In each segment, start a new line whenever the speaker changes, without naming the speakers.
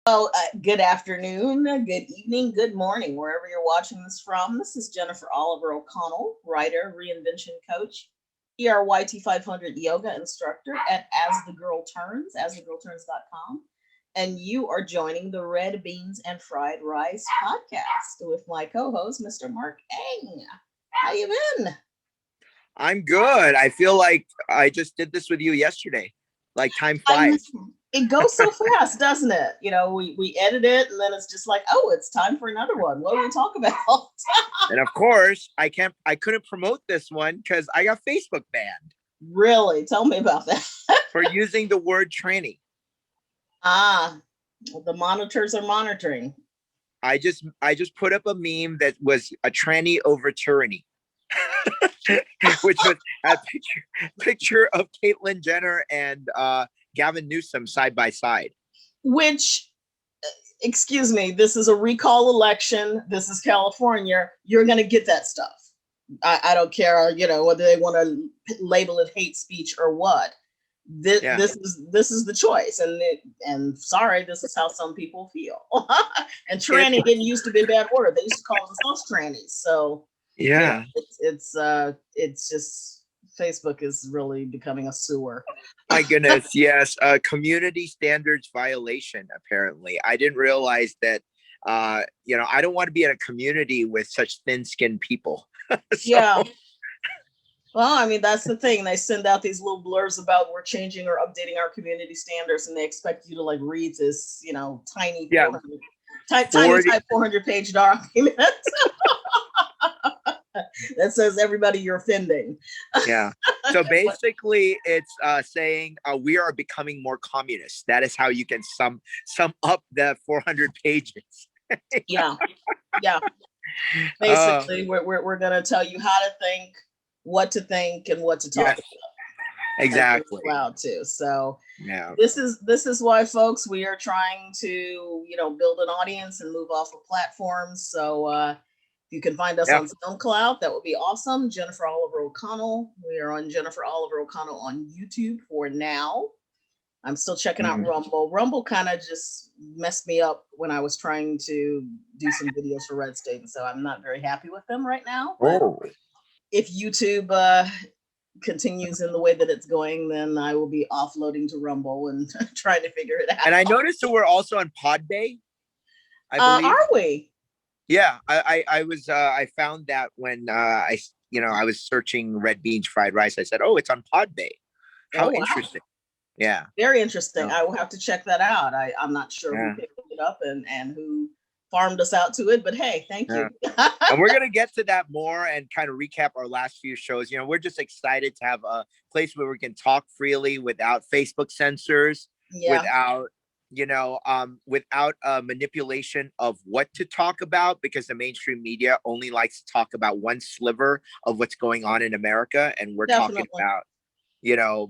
Well, good afternoon, good evening, good morning, wherever you're watching this from. This is Jennifer Oliver O'Connell, writer, reinvention coach, ERYT 500 yoga instructor at asthegirlturns.com. And you are joining the Red Beans and Fried Rice podcast with my co-host, Mr. Marc Eng. How you been?
I'm good. I feel like I just did this with you yesterday. Like time flies.
It goes so fast, doesn't it? You know, we edit it and then it's just like, oh, it's time for another one. What do we talk about?
And of course, I couldn't promote this one because I got Facebook banned.
Really? Tell me about that.
For using the word tranny.
The monitors are monitoring.
I just put up a meme that was a tranny over tyranny. Which was a picture of Caitlyn Jenner and Gavin Newsom side by side.
Which, excuse me, this is a recall election. This is California. You're going to get that stuff. I don't care, whether they want to label it hate speech or what. This is the choice, and sorry, this is how some people feel. And tranny didn't used to be a bad word. They used to call themselves trannies. So
yeah,
it's just Facebook is really becoming a sewer.
My goodness, yes, community standards violation. Apparently, I didn't realize that. I don't want to be in a community with such thin-skinned people.
Yeah. Well, I mean, that's the thing. They send out these little blurs about we're changing or updating our community standards, and they expect you to like read this, tiny 400-page document that says everybody you're offending.
Yeah. So basically, it's saying we are becoming more communist. That is how you can sum up the 400 pages.
Yeah. Basically, we're going to tell you how to think, what to think, and what to talk about.
Exactly.
Loud too. So this is why, folks, we are trying to build an audience and move off of platforms. So if you can find us on SoundCloud, that would be awesome. Jennifer Oliver O'Connell. We are on Jennifer Oliver O'Connell on YouTube for now. I'm still checking out Rumble. Rumble kind of just messed me up when I was trying to do some videos for Red State, so I'm not very happy with them right now. If YouTube continues in the way that it's going, then I will be offloading to Rumble and trying to figure it out.
And I noticed that we're also on Podbay. I believe.
Are we?
Yeah, I found that when I was searching red beans fried rice. I said, "Oh, it's on Podbay." How interesting! Yeah,
very interesting. I will have to check that out. I'm not sure who picked it up and who farmed us out to it, but hey, thank you.
And we're gonna get to that more and kind of recap our last few shows. We're just excited to have a place where we can talk freely without Facebook censors, without manipulation of what to talk about, because the mainstream media only likes to talk about one sliver of what's going on in America, and we're talking about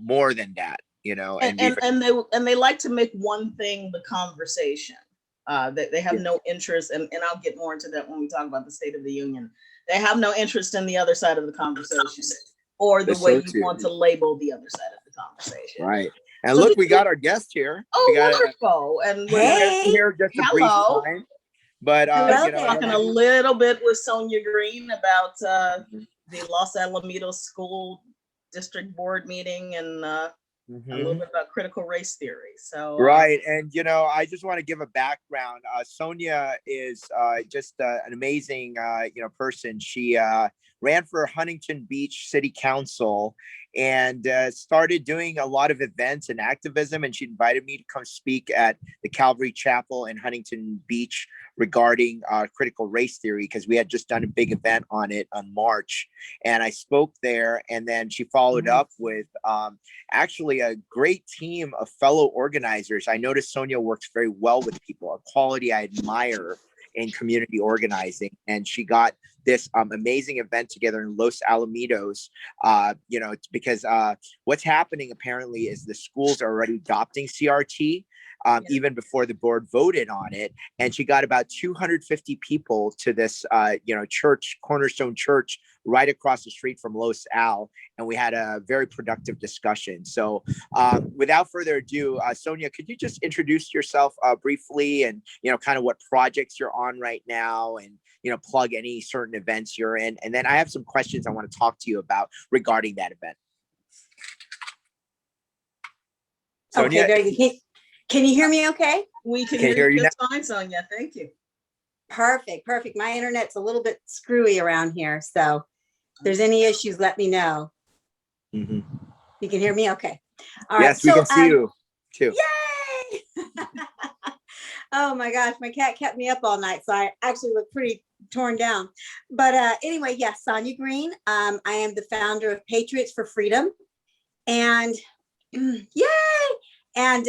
more than that.
And they like to make one thing the conversation. They have no interest, and I'll get more into that when we talk about the State of the Union. They have no interest in the other side of the conversation, or the way you want to label the other side of the conversation.
Right. And so look, we got our guest here.
Oh, wonderful! And we're
here just a brief time. But
talking a little bit with Sonya Green about the Los Alamitos School District Board meeting and a little bit about critical race theory. So
right. And I just want to give a background. Sonya is just an amazing person. She ran for Huntington Beach City Council and started doing a lot of events and activism, and she invited me to come speak at the Calvary Chapel in Huntington Beach regarding critical race theory, because we had just done a big event on it on March, and I spoke there. And then she followed up with actually a great team of fellow organizers. I noticed Sonya works very well with people, a quality I admire in community organizing, and she got this amazing event together in Los Alamitos, because what's happening apparently is the schools are already adopting CRT. even before the board voted on it. And she got about 250 people to this, church, Cornerstone Church, right across the street from Los Al. And we had a very productive discussion. So without further ado, Sonya, could you just introduce yourself briefly and, kind of what projects you're on right now and, plug any certain events you're in. And then I have some questions I want to talk to you about regarding that event. Sonya,
okay, very good. Can you hear me okay?
We can hear you just fine, Sonya. Thank you.
Perfect. My internet's a little bit screwy around here. So if there's any issues, let me know.
Mm-hmm.
You can hear me? Okay.
All right. Yes, we can see you too.
Yay! Oh my gosh, my cat kept me up all night. So I actually look pretty torn down. But anyway, yes, Sonya Green. I am the founder of Patriots for Freedom. And yay! And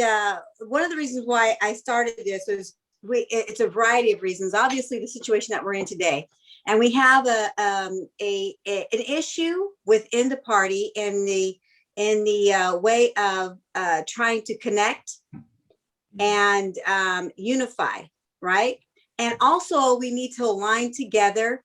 one of the reasons why I started this was it's a variety of reasons. Obviously, the situation that we're in today, and we have an issue within the party in the way of trying to connect and unify, right? And also, we need to align together,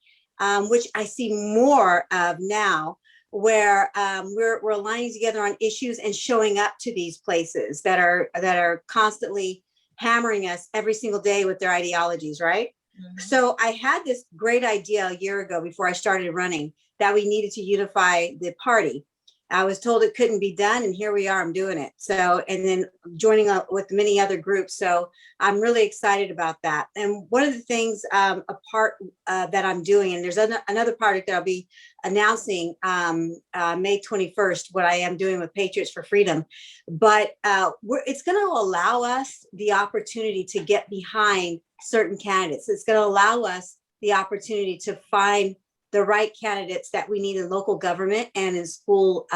which I see more of now, where we're aligning together on issues and showing up to these places that are constantly hammering us every single day with their ideologies, right? Mm-hmm. So I had this great idea a year ago before I started running that we needed to unify the party. I was told it couldn't be done, and here we are, I'm doing it. So, and then joining up with many other groups. So I'm really excited about that. And one of the things, a part that I'm doing, and there's another project that I'll be announcing May 21st, what I am doing with Patriots for Freedom. But it's going to allow us the opportunity to get behind certain candidates. It's going to allow us the opportunity to find the right candidates that we need in local government and in school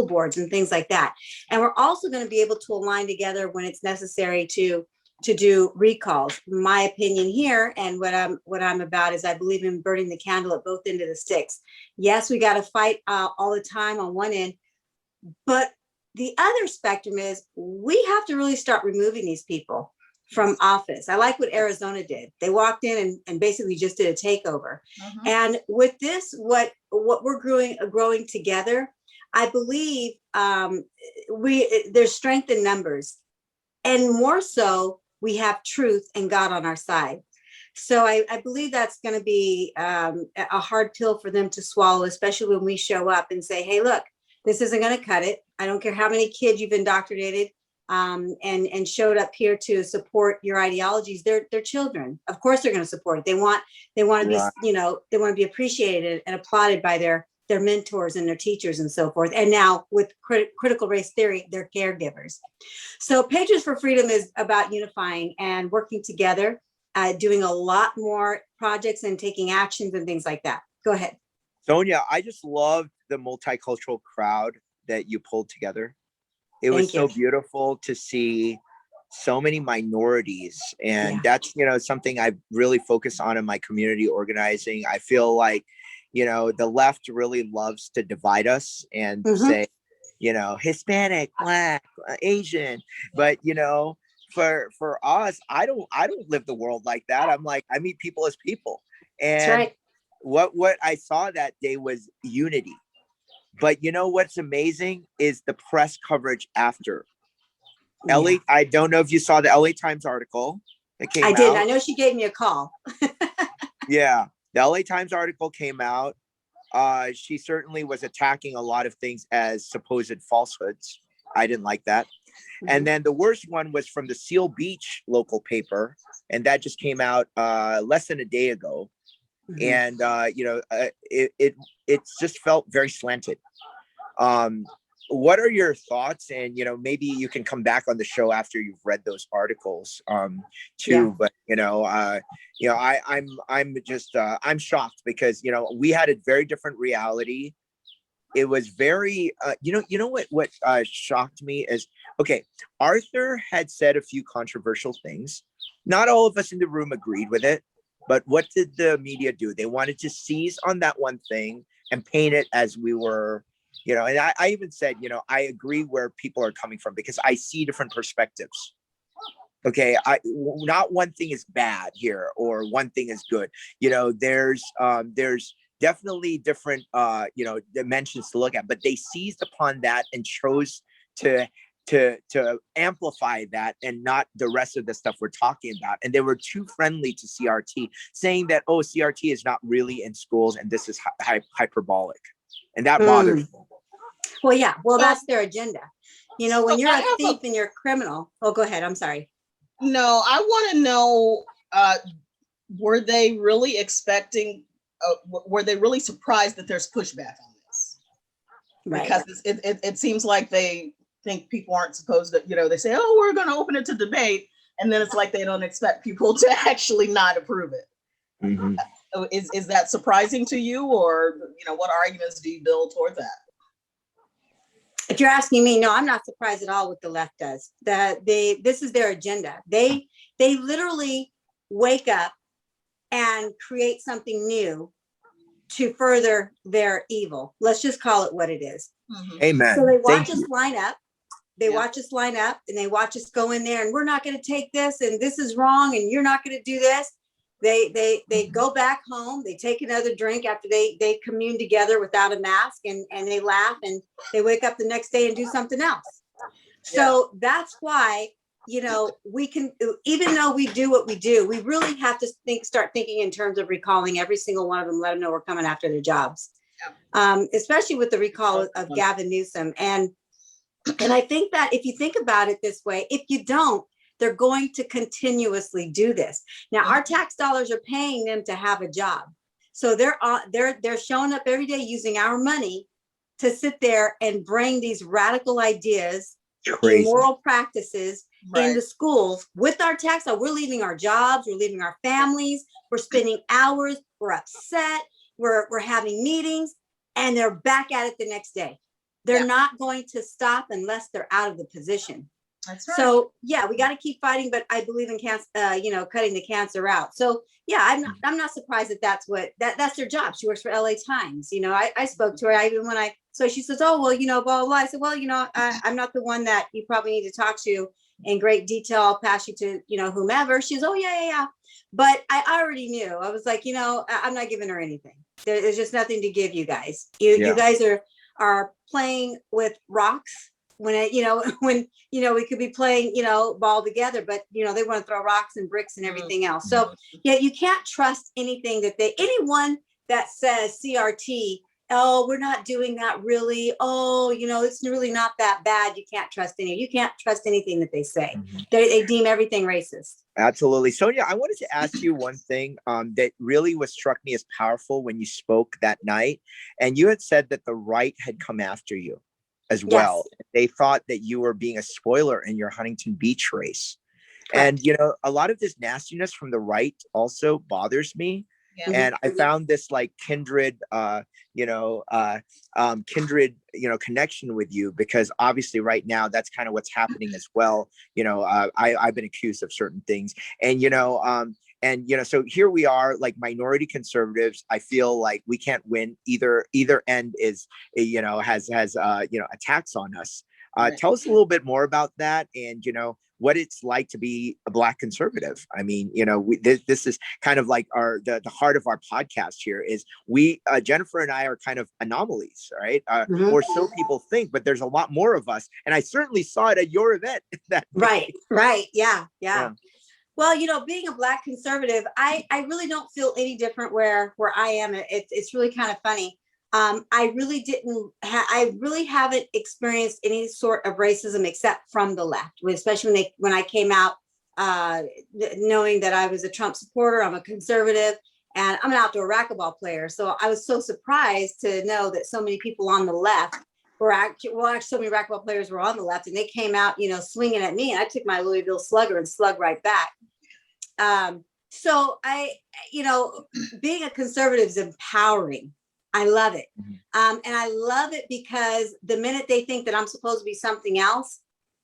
boards and things like that. And we're also going to be able to align together when it's necessary to do recalls. My opinion here, and what I'm about, is I believe in burning the candle at both ends of the sticks. Yes, we got to fight all the time on one end, but the other spectrum is we have to really start removing these people from office. I like what Arizona did. They walked in and basically just did a takeover. Uh-huh. And with this, what we're growing together, I believe there's strength in numbers, and more so, we have truth and God on our side. So I believe that's going to be a hard pill for them to swallow, especially when we show up and say, hey, look, this isn't going to cut it. I don't care how many kids you've indoctrinated and showed up here to support your ideologies. They're children. Of course, they're going to support it. They want to right. be, they want to be appreciated and applauded by their mentors and their teachers and so forth. And now with critical race theory, they're caregivers. So Patriots for Freedom is about unifying and working together, doing a lot more projects and taking actions and things like that. Go ahead.
Sonya, I just loved the multicultural crowd that you pulled together. It was so beautiful to see so many minorities. And that's, something I really focus on in my community organizing. I feel like, the left really loves to divide us and say, Hispanic, Black, Asian. But, for us, I don't live the world like that. I'm like, I meet people as people. And that's right. What I saw that day was unity. But what's amazing is the press coverage after. Ellie, I don't know if you saw the LA Times article that came out.
I did. I know she gave me a call.
Yeah, the LA Times article came out. She certainly was attacking a lot of things as supposed falsehoods. I didn't like that. Mm-hmm. And then the worst one was from the Seal Beach local paper, and that just came out less than a day ago. Mm-hmm. And it's just felt very slanted. What are your thoughts? And maybe you can come back on the show after you've read those articles too. Yeah. But I'm shocked because we had a very different reality. It was very what shocked me is, okay, Arthur had said a few controversial things. Not all of us in the room agreed with it. But what did the media do? They wanted to seize on that one thing and paint it as we were, and I even said, I agree where people are coming from because I see different perspectives. Okay, not one thing is bad here or one thing is good. There's definitely different dimensions to look at, but they seized upon that and chose to amplify that and not the rest of the stuff we're talking about. And they were too friendly to CRT, saying that, oh, CRT is not really in schools and this is hyperbolic, and that bothers me.
Well, yeah, well, that's their agenda. When you're a thief and you're a criminal. Oh, go ahead. I'm sorry.
No, I want to know, were they really expecting, were they really surprised that there's pushback on this? Right. Because it seems like they think people aren't supposed to, they say, oh, we're going to open it to debate. And then it's like they don't expect people to actually not approve it. Mm-hmm. Is that surprising to you, or, what arguments do you build toward that?
If you're asking me, no, I'm not surprised at all what the left does. This is their agenda. They literally wake up and create something new to further their evil. Let's just call it what it is.
Mm-hmm. Amen.
So they watch us line up. They watch us line up, and they watch us go in there, and we're not going to take this, and this is wrong, and you're not going to do this. They go back home, they take another drink after they commune together without a mask, and they laugh, and they wake up the next day and do something else. So that's why, we can, even though we do what we do, we really have to start thinking in terms of recalling every single one of them, let them know we're coming after their jobs. Especially with the recall of Gavin Newsom. And I think that if you think about it this way, if you don't, they're going to continuously do this. Now, our tax dollars are paying them to have a job. So they're showing up every day using our money to sit there and bring these radical ideas, immoral practices into schools with our tax dollars. We're leaving our jobs, we're leaving our families, we're spending hours, we're upset, we're having meetings, and they're back at it the next day. They're not going to stop unless they're out of the position. That's right. So we got to keep fighting, but I believe in cutting the cancer out. So I'm not surprised that's their job. She works for LA Times. I spoke to her so she says, oh, well, blah, blah, blah. I said, well, I'm not the one that you probably need to talk to in great detail. I'll pass you to, whomever. She's, oh, yeah. But I already knew. I was like, I'm not giving her anything. There's just nothing to give you guys. You guys are playing with rocks. When we could be playing, ball together, but they want to throw rocks and bricks and everything else. So you can't trust anything anyone that says CRT, oh, we're not doing that really. Oh, it's really not that bad. You can't trust anything that they say. Mm-hmm. They deem everything racist.
Absolutely. Sonya, I wanted to ask you one thing that really struck me as powerful when you spoke that night. And you had said that the right had come after you as well. Yes. They thought that you were being a spoiler in your Huntington Beach race. Correct. And, a lot of this nastiness from the right also bothers me. Yeah. And I found this kindred, connection with you, because obviously right now that's kind of what's happening as well. I've been accused of certain things, and, so here we are, minority conservatives. I feel like we can't win. Either end is, has attacks on us. Tell us a little bit more about that, and, what it's like to be a Black conservative. I mean, this is kind of like the heart of our podcast here is Jennifer and I are kind of anomalies, right? Or so people think, but there's a lot more of us. And I certainly saw it at your event.
Right. Yeah. Well, being a Black conservative, I really don't feel any different where I am. It's really kind of funny. I really haven't experienced any sort of racism except from the left, especially when I came out, knowing that I was a Trump supporter. I'm a conservative, and I'm an outdoor racquetball player. So I was so surprised to know that so many people on the left so many racquetball players were on the left, and they came out, swinging at me, and I took my Louisville Slugger and slugged right back. So being a conservative is empowering. I love it. And I love it because the minute they think that I'm supposed to be something else,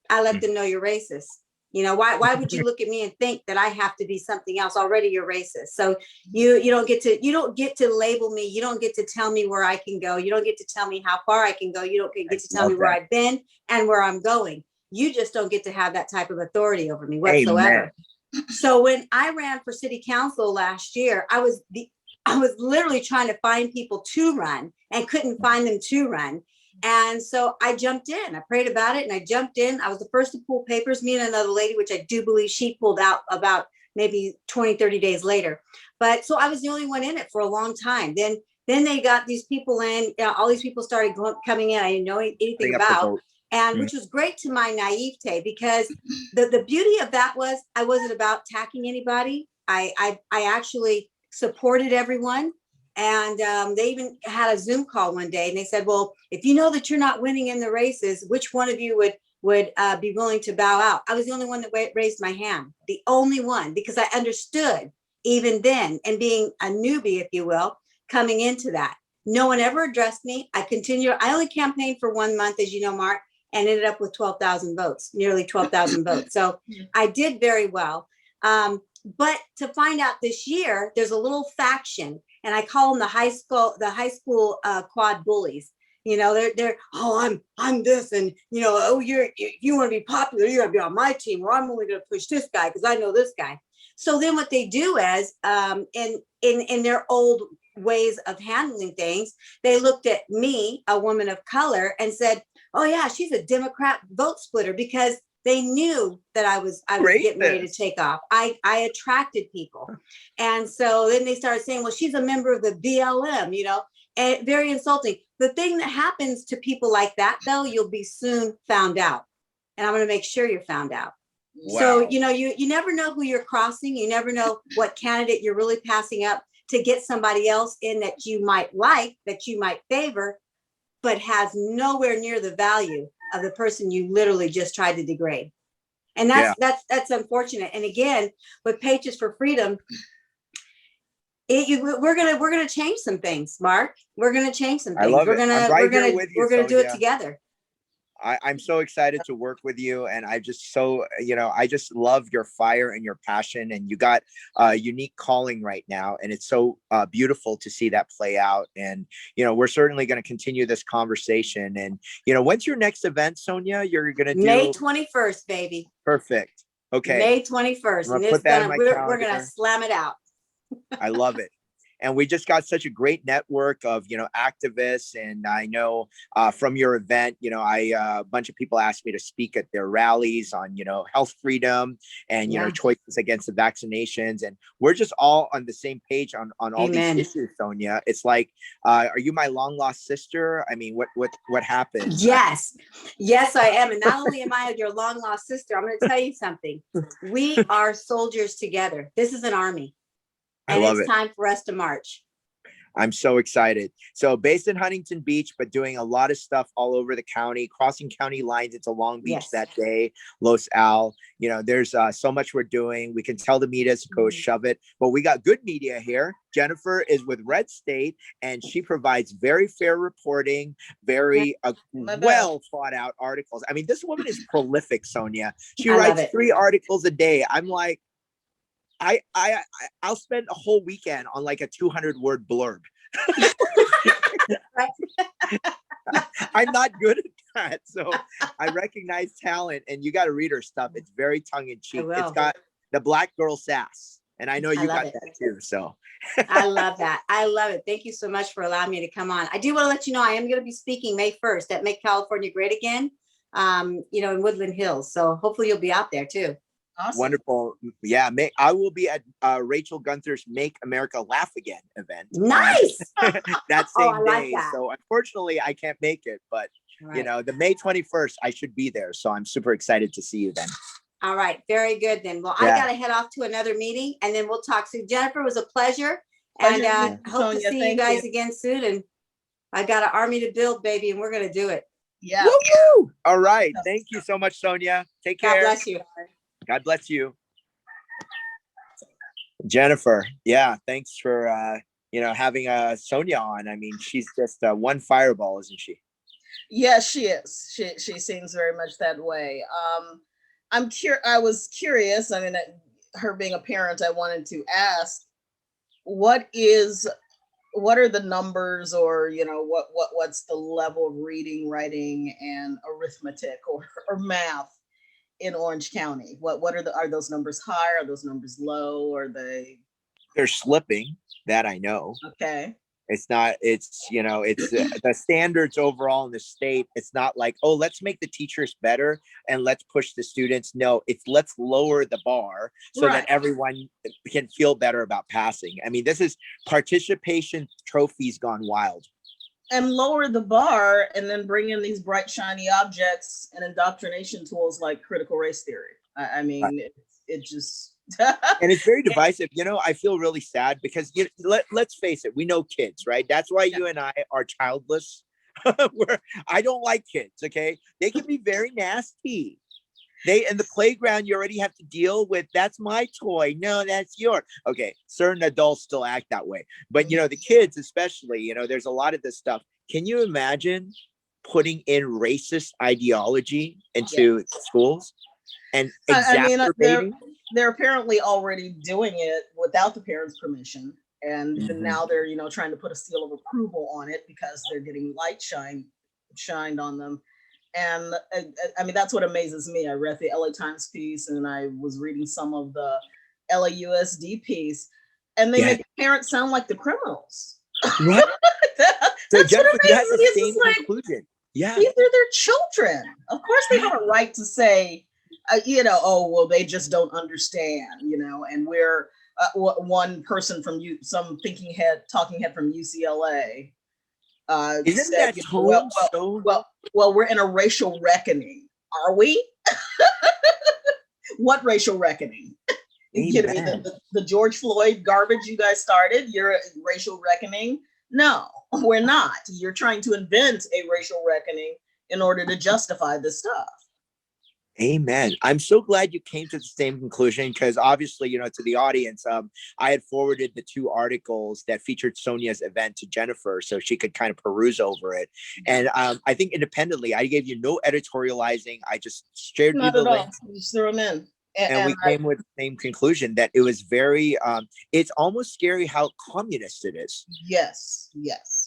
I let them know you're racist. Why would you look at me and think that I have to be something else? Already you're racist. So you don't get to label me. You don't get to tell me where I can go. You don't get to tell me how far I can go. You don't get to tell me where I've been and where I'm going. You just don't get to have that type of authority over me whatsoever. Amen. So when I ran for city council last year, I was literally trying to find people to run and couldn't find them to run. And so I jumped in. I prayed about it and I jumped in. I was the first to pull papers, me and another lady, which I do believe she pulled out about maybe 20, 30 days later. But so I was the only one in it for a long time. Then they got these people in, all these people started coming in I didn't know anything about, and which was great to my naivete, because the beauty of that was I wasn't about attacking anybody. I actually supported everyone. And they even had a Zoom call one day and they said, well, if you know that you're not winning in the races, which one of you would be willing to bow out? I was the only one that raised my hand, the only one, because I understood even then, and being a newbie, if you will, coming into that. No one ever addressed me. I only campaigned for 1 month, as you know, Marc, and ended up with 12,000 votes, nearly 12,000 votes. So I did very well. But to find out this year, there's a little faction, and I call them the high school quad bullies. You know, they're I'm this, and you know, if you want to be popular, you're gonna be on my team, or I'm only gonna push this guy because I know this guy. So then what they do is, in their old ways of handling things, they looked at me, a woman of color, and said, oh yeah, she's a Democrat vote splitter, because they knew that I was getting ready to take off. I attracted people. And so then they started saying, well, she's a member of the BLM, you know, and very insulting. The thing that happens to people like that, though, you'll be soon found out. And I'm going to make sure you're found out. Wow. So, you know, you never know who you're crossing. You never know what candidate you're really passing up to get somebody else in that you might like, that you might favor, but has nowhere near the value of the person you literally just tried to degrade. And that's unfortunate. And again, with Patriots for Freedom, we're gonna change some things, Marc. We're gonna change some things. We're gonna do it together.
I'm so excited to work with you, and I just love your fire and your passion, and you got a unique calling right now, and it's so beautiful to see that play out. And we're certainly going to continue this conversation. And when's your next event, Sonya? You're going to do
May 21st, baby.
Perfect. Okay.
May 21st, and we're going to slam it out.
I love it. And we just got such a great network of, activists. And I know from your event, a bunch of people asked me to speak at their rallies on, health freedom and, choices against the vaccinations. And we're just all on the same page on all Amen. These issues, Sonya. It's like, are you my long lost sister? I mean, what happened?
Yes, I am. And not only am I your long lost sister, I'm going to tell you something. We are soldiers together. This is an army. And it's time for us to march.
I'm so excited. So based in Huntington Beach, but doing a lot of stuff all over the county, crossing county lines into Long Beach that day, Los Al. There's so much we're doing. We can tell the media to go shove it, but we got good media here. Jennifer is with Red State, and she provides very fair reporting, very well thought out articles. I mean, this woman is prolific, Sonya. She writes 3 articles a day. I'm like, I'll spend a whole weekend on like a 200-word blurb. I'm not good at that. So I recognize talent, and you got to read her stuff. It's very tongue in cheek. It's got the Black girl sass. And I know you got that too. So
I love that. I love it. Thank you so much for allowing me to come on. I do want to let you know I am going to be speaking May 1st at Make California Great Again, in Woodland Hills. So hopefully you'll be out there too.
Awesome. Wonderful. Yeah, I will be at Rachel Gunther's Make America Laugh Again event.
Nice.
That same day. That. So unfortunately, I can't make it, but the May 21st, I should be there. So I'm super excited to see you then.
All right. Very good then. Well, I got to head off to another meeting, and then we'll talk soon. Jennifer, it was a pleasure. And hope to see you guys again soon. And I got an army to build, baby, and we're going to do it.
Yeah.
Woo-hoo! All right. Thank you so much, Sonya. Take care.
God bless you.
God bless you. Jennifer, thanks for having Sonya on. I mean, she's just one fireball, isn't she?
Yes, she is. She seems very much that way. I was curious. I mean, her being a parent, I wanted to ask, what are the numbers, or what's the level of reading, writing, and arithmetic or math in Orange County? What are those numbers high? Are those numbers low? Are they?
They're slipping, that I know.
Okay.
It's not, it's, it's the standards overall in the state. It's not like, oh, let's make the teachers better and let's push the students. No, it's let's lower the bar so that everyone can feel better about passing. I mean, this is participation trophies gone wild.
And lower the bar and then bring in these bright, shiny objects and indoctrination tools like critical race theory. I mean, it just...
And it's very divisive. I feel really sad because let's face it, we know kids, right? That's why you and I are childless. I don't like kids, okay? They can be very nasty. In the playground, you already have to deal with, that's my toy. No, that's yours. Okay, certain adults still act that way. But, the kids especially, there's a lot of this stuff. Can you imagine putting in racist ideology into schools and exacerbating?
They're apparently already doing it without the parents' permission. And now they're, trying to put a seal of approval on it because they're getting light shined on them. And I mean, that's what amazes me. I read the LA Times piece and I was reading some of the LAUSD piece, and they make parents sound like the criminals.
Right. So Jennifer, you had the same conclusion.
Yeah. These are their children. Of course they have a right to say, oh, well, they just don't understand, and we're one person from some talking head from UCLA.
Isn't that
well, we're in a racial reckoning. Are we? What racial reckoning? The George Floyd garbage you guys started, you're a racial reckoning? No, we're not. You're trying to invent a racial reckoning in order to justify this stuff.
Amen. I'm so glad you came to the same conclusion because obviously, to the audience, I had forwarded the 2 articles that featured Sonya's event to Jennifer so she could kind of peruse over it. And I think independently, I gave you no editorializing. I just shared you the links.
You just threw them in.
And we came with the same conclusion that it was very, it's almost scary how communist it is.
Yes.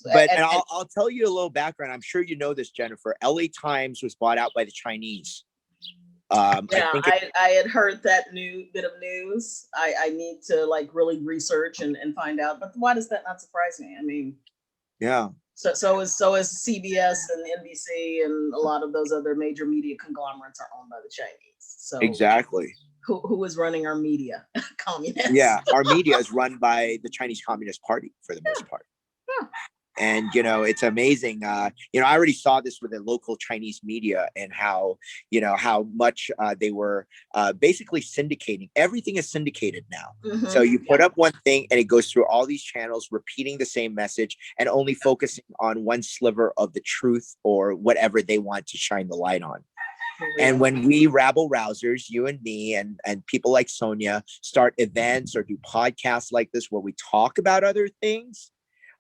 But I'll tell you a little background. I'm sure you know this, Jennifer. LA Times was bought out by the Chinese.
I had heard that bit of news. I need to really research and find out. But why does that not surprise me? I mean,
yeah.
So is CBS and NBC and a lot of those other major media conglomerates are owned by the Chinese. So
exactly.
Who is running our media? Communists.
Yeah, our media is run by the Chinese Communist Party for the most part.
Yeah.
And, it's amazing. I already saw this with the local Chinese media and how much they were basically syndicating. Everything is syndicated now. So you put up one thing and it goes through all these channels, repeating the same message and only focusing on one sliver of the truth or whatever they want to shine the light on. And when we rabble rousers, you and me and people like Sonya start events or do podcasts like this where we talk about other things,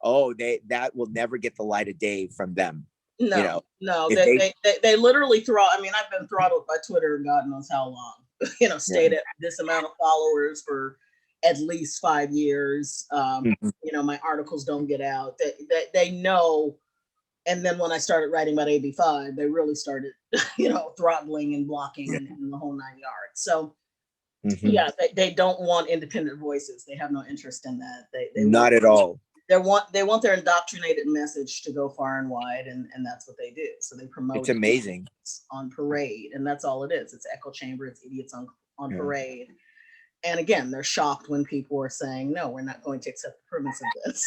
that will never get the light of day from them.
No, they literally I've been throttled by Twitter God knows how long. Stayed at this amount of followers for at least 5 years. My articles don't get out. They know. And then when I started writing about AB5, they really started, throttling and blocking and the whole 9 yards. So they don't want independent voices. They have no interest in that. They
not at all.
They want their indoctrinated message to go far and wide, and that's what they do. So they promote.
It's amazing
on parade, and that's all it is. It's echo chamber. It's idiots on parade. And again, they're shocked when people are saying, "No, we're not going to accept the premise of this."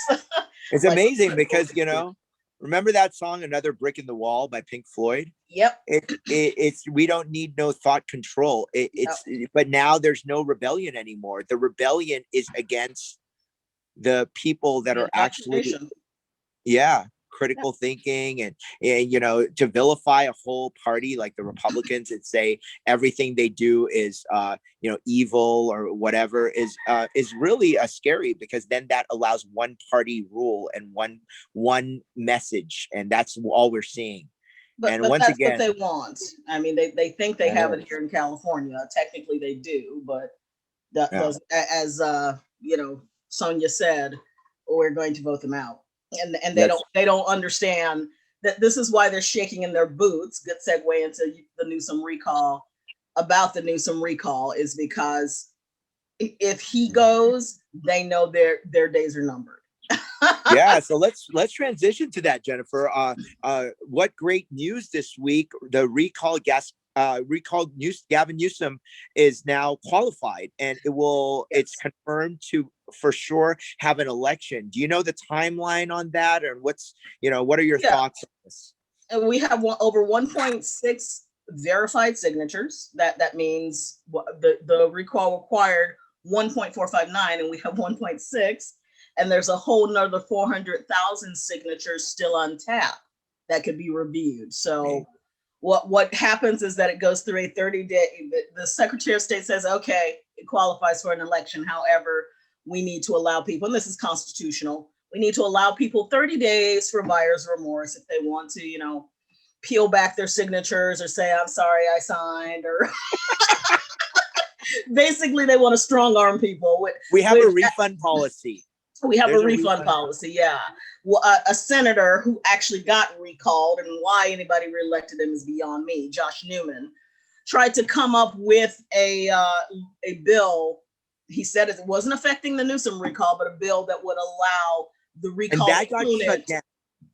It's amazing because remember that song "Another Brick in the Wall" by Pink Floyd?
Yep.
It's we don't need no thought control. But now there's no rebellion anymore. The rebellion is against the people that are actually critical thinking and to vilify a whole party like the Republicans and say everything they do is evil or whatever is really scary, because then that allows one party rule and one message, and that's all we're seeing.
But once that's again, what they want. I mean, they think they have it here in California. Technically they do, but that was, as Sonya said, we're going to vote them out. And they don't understand that this is why they're shaking in their boots. Good segue into the Newsom recall. about the Newsom recall is because if he goes, they know their days are numbered.
Yeah, so let's transition to that, Jennifer. What great news this week! The Gavin Newsom is now qualified, and it's confirmed to for sure have an election. Do you know the timeline on that, or what are your thoughts on this?
And we have over 1.6 verified signatures. That means the recall required 1.459, and we have 1.6. And there's a whole nother 400,000 signatures still untapped that could be reviewed. So what happens is that it goes through a 30-day, the Secretary of State says, okay, it qualifies for an election. However, we need to allow people, and this is constitutional, we need to allow people 30 days for buyer's remorse if they want to, peel back their signatures or say, I'm sorry I signed, or basically they want to strong arm people.
We have a refund policy.
We have a refund policy, yeah. Well, a senator who actually got recalled, and why anybody reelected him is beyond me, Josh Newman, tried to come up with a bill. He said it wasn't affecting the Newsom recall, but a bill that would allow the recall opponent.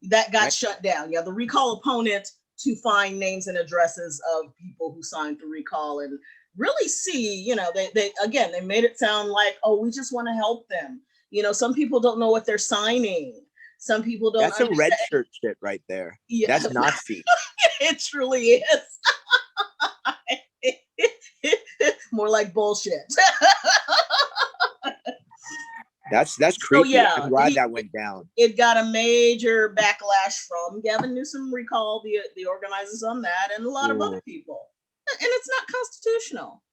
That got shut down. Yeah, the recall opponent to find names and addresses of people who signed the recall and really see, they made it sound like, oh, we just want to help them. Some people don't know what they're signing. Some people don't.
That's some red shirt shit right there. Yeah. That's Nazi.
It truly is. More like bullshit.
That's creepy.
So, yeah,
I'm glad that went down.
It got a major backlash from Gavin Newsom recall, the organizers on that, and a lot of other people. And it's not constitutional.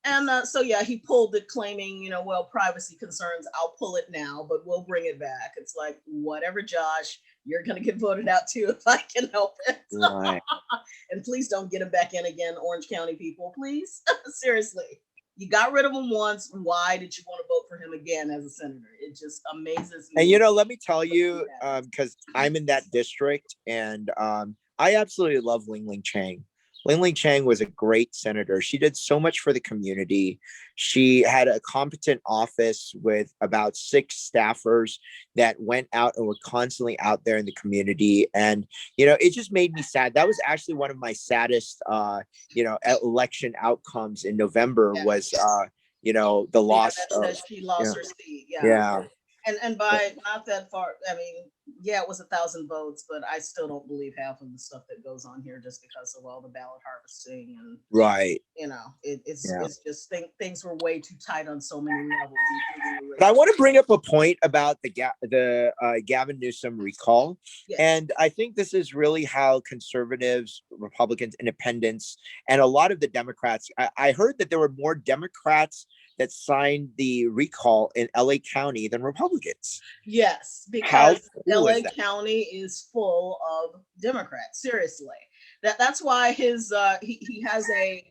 And so, yeah, he pulled it claiming, privacy concerns, I'll pull it now, but we'll bring it back. It's like, whatever, Josh, you're going to get voted out too if I can help it. Right. And please don't get him back in again, Orange County people, please. Seriously. You got rid of him once. Why did you want to vote for him again as a senator? It just amazes me.
And, let me tell you, because I'm in that district, and I absolutely love Ling Chang. Ling Chang was a great senator. She did so much for the community. She had a competent office with about 6 staffers that went out and were constantly out there in the community. And, it just made me sad. That was actually one of my saddest, election outcomes in November was, the loss.
She lost her seat.
Yeah.
And by not that far, I mean, yeah, it was 1,000 votes, but I still don't believe half of the stuff that goes on here just because of all the ballot harvesting and
right.
It's just things were way too tight on so many levels.
But I want to bring up a point about the Gavin Newsom recall, and I think this is really how conservatives, Republicans, independents, and a lot of the Democrats. I heard that there were more Democrats that signed the recall in LA County than Republicans.
Yes, because LA County is full of Democrats. Seriously, that's why his he has a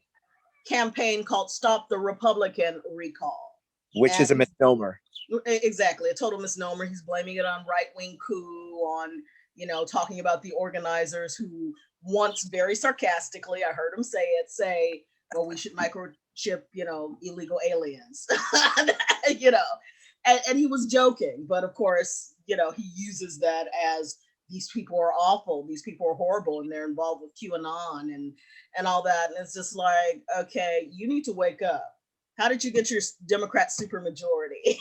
campaign called "Stop the Republican Recall,"
which is a misnomer.
Exactly, a total misnomer. He's blaming it on right-wing coup, on talking about the organizers who once very sarcastically, I heard him say, well, we should microchip, illegal aliens, and he was joking, but of course, he uses that as these people are awful, these people are horrible, and they're involved with QAnon and all that. And it's just like, okay, you need to wake up. How did you get your Democrat supermajority?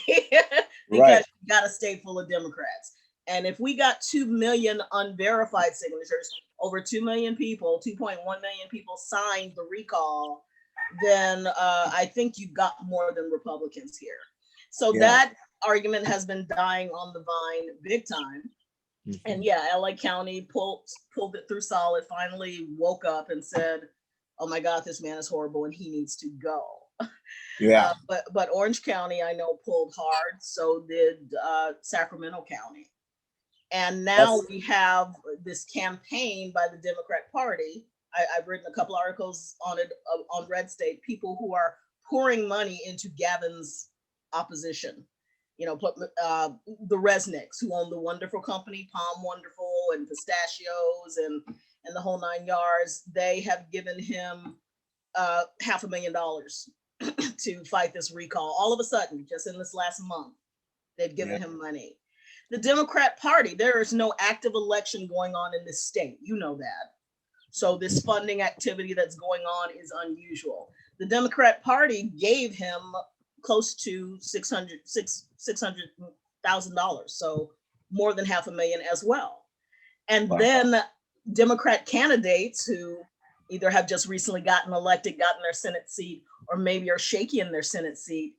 Because you got a state full of Democrats. And if we got 2 million unverified signatures, over 2 million people, 2.1 million people signed the recall, then I think you got more than Republicans here. So that argument has been dying on the vine big time. Mm-hmm. And LA County pulled it through solid, finally woke up and said, oh my God, this man is horrible and he needs to go.
Yeah.
But Orange County, I know, pulled hard. So did Sacramento County. And now we have this campaign by the Democrat Party. I've written a couple articles on it on Red State, people who are pouring money into Gavin's opposition. The Resnicks, who own the wonderful company, Palm Wonderful and Pistachios and the whole 9 yards. They have given him $500,000 to fight this recall. All of a sudden, just in this last month, they've given him money. The Democrat Party, there is no active election going on in this state. You know that. So this funding activity that's going on is unusual. The Democrat Party gave him close to $600,000, so more than $500,000 as well. And then Democrat candidates who either have just recently gotten elected, gotten their Senate seat, or maybe are shaky in their Senate seat,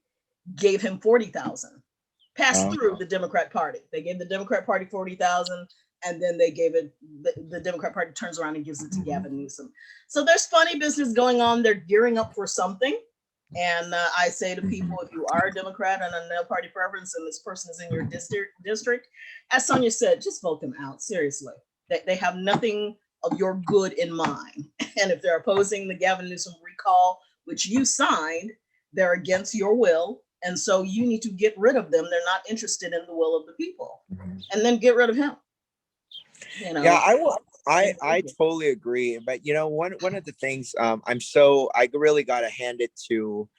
gave him $40,000. Passed through the Democrat Party. They gave the Democrat Party $40,000, and then they gave it, the Democrat Party turns around and gives it to Gavin Newsom. So there's funny business going on. They're gearing up for something. And I say to people, if you are a Democrat and a no party preference and this person is in your district, as Sonya said, just vote them out. Seriously. They have nothing of your good in mind. And if they're opposing the Gavin Newsom recall, which you signed, they're against your will. And so you need to get rid of them. They're not interested in the will of the people. And then get rid of him. You know?
Yeah, I totally agree. But you know, one of the things I really got to hand it to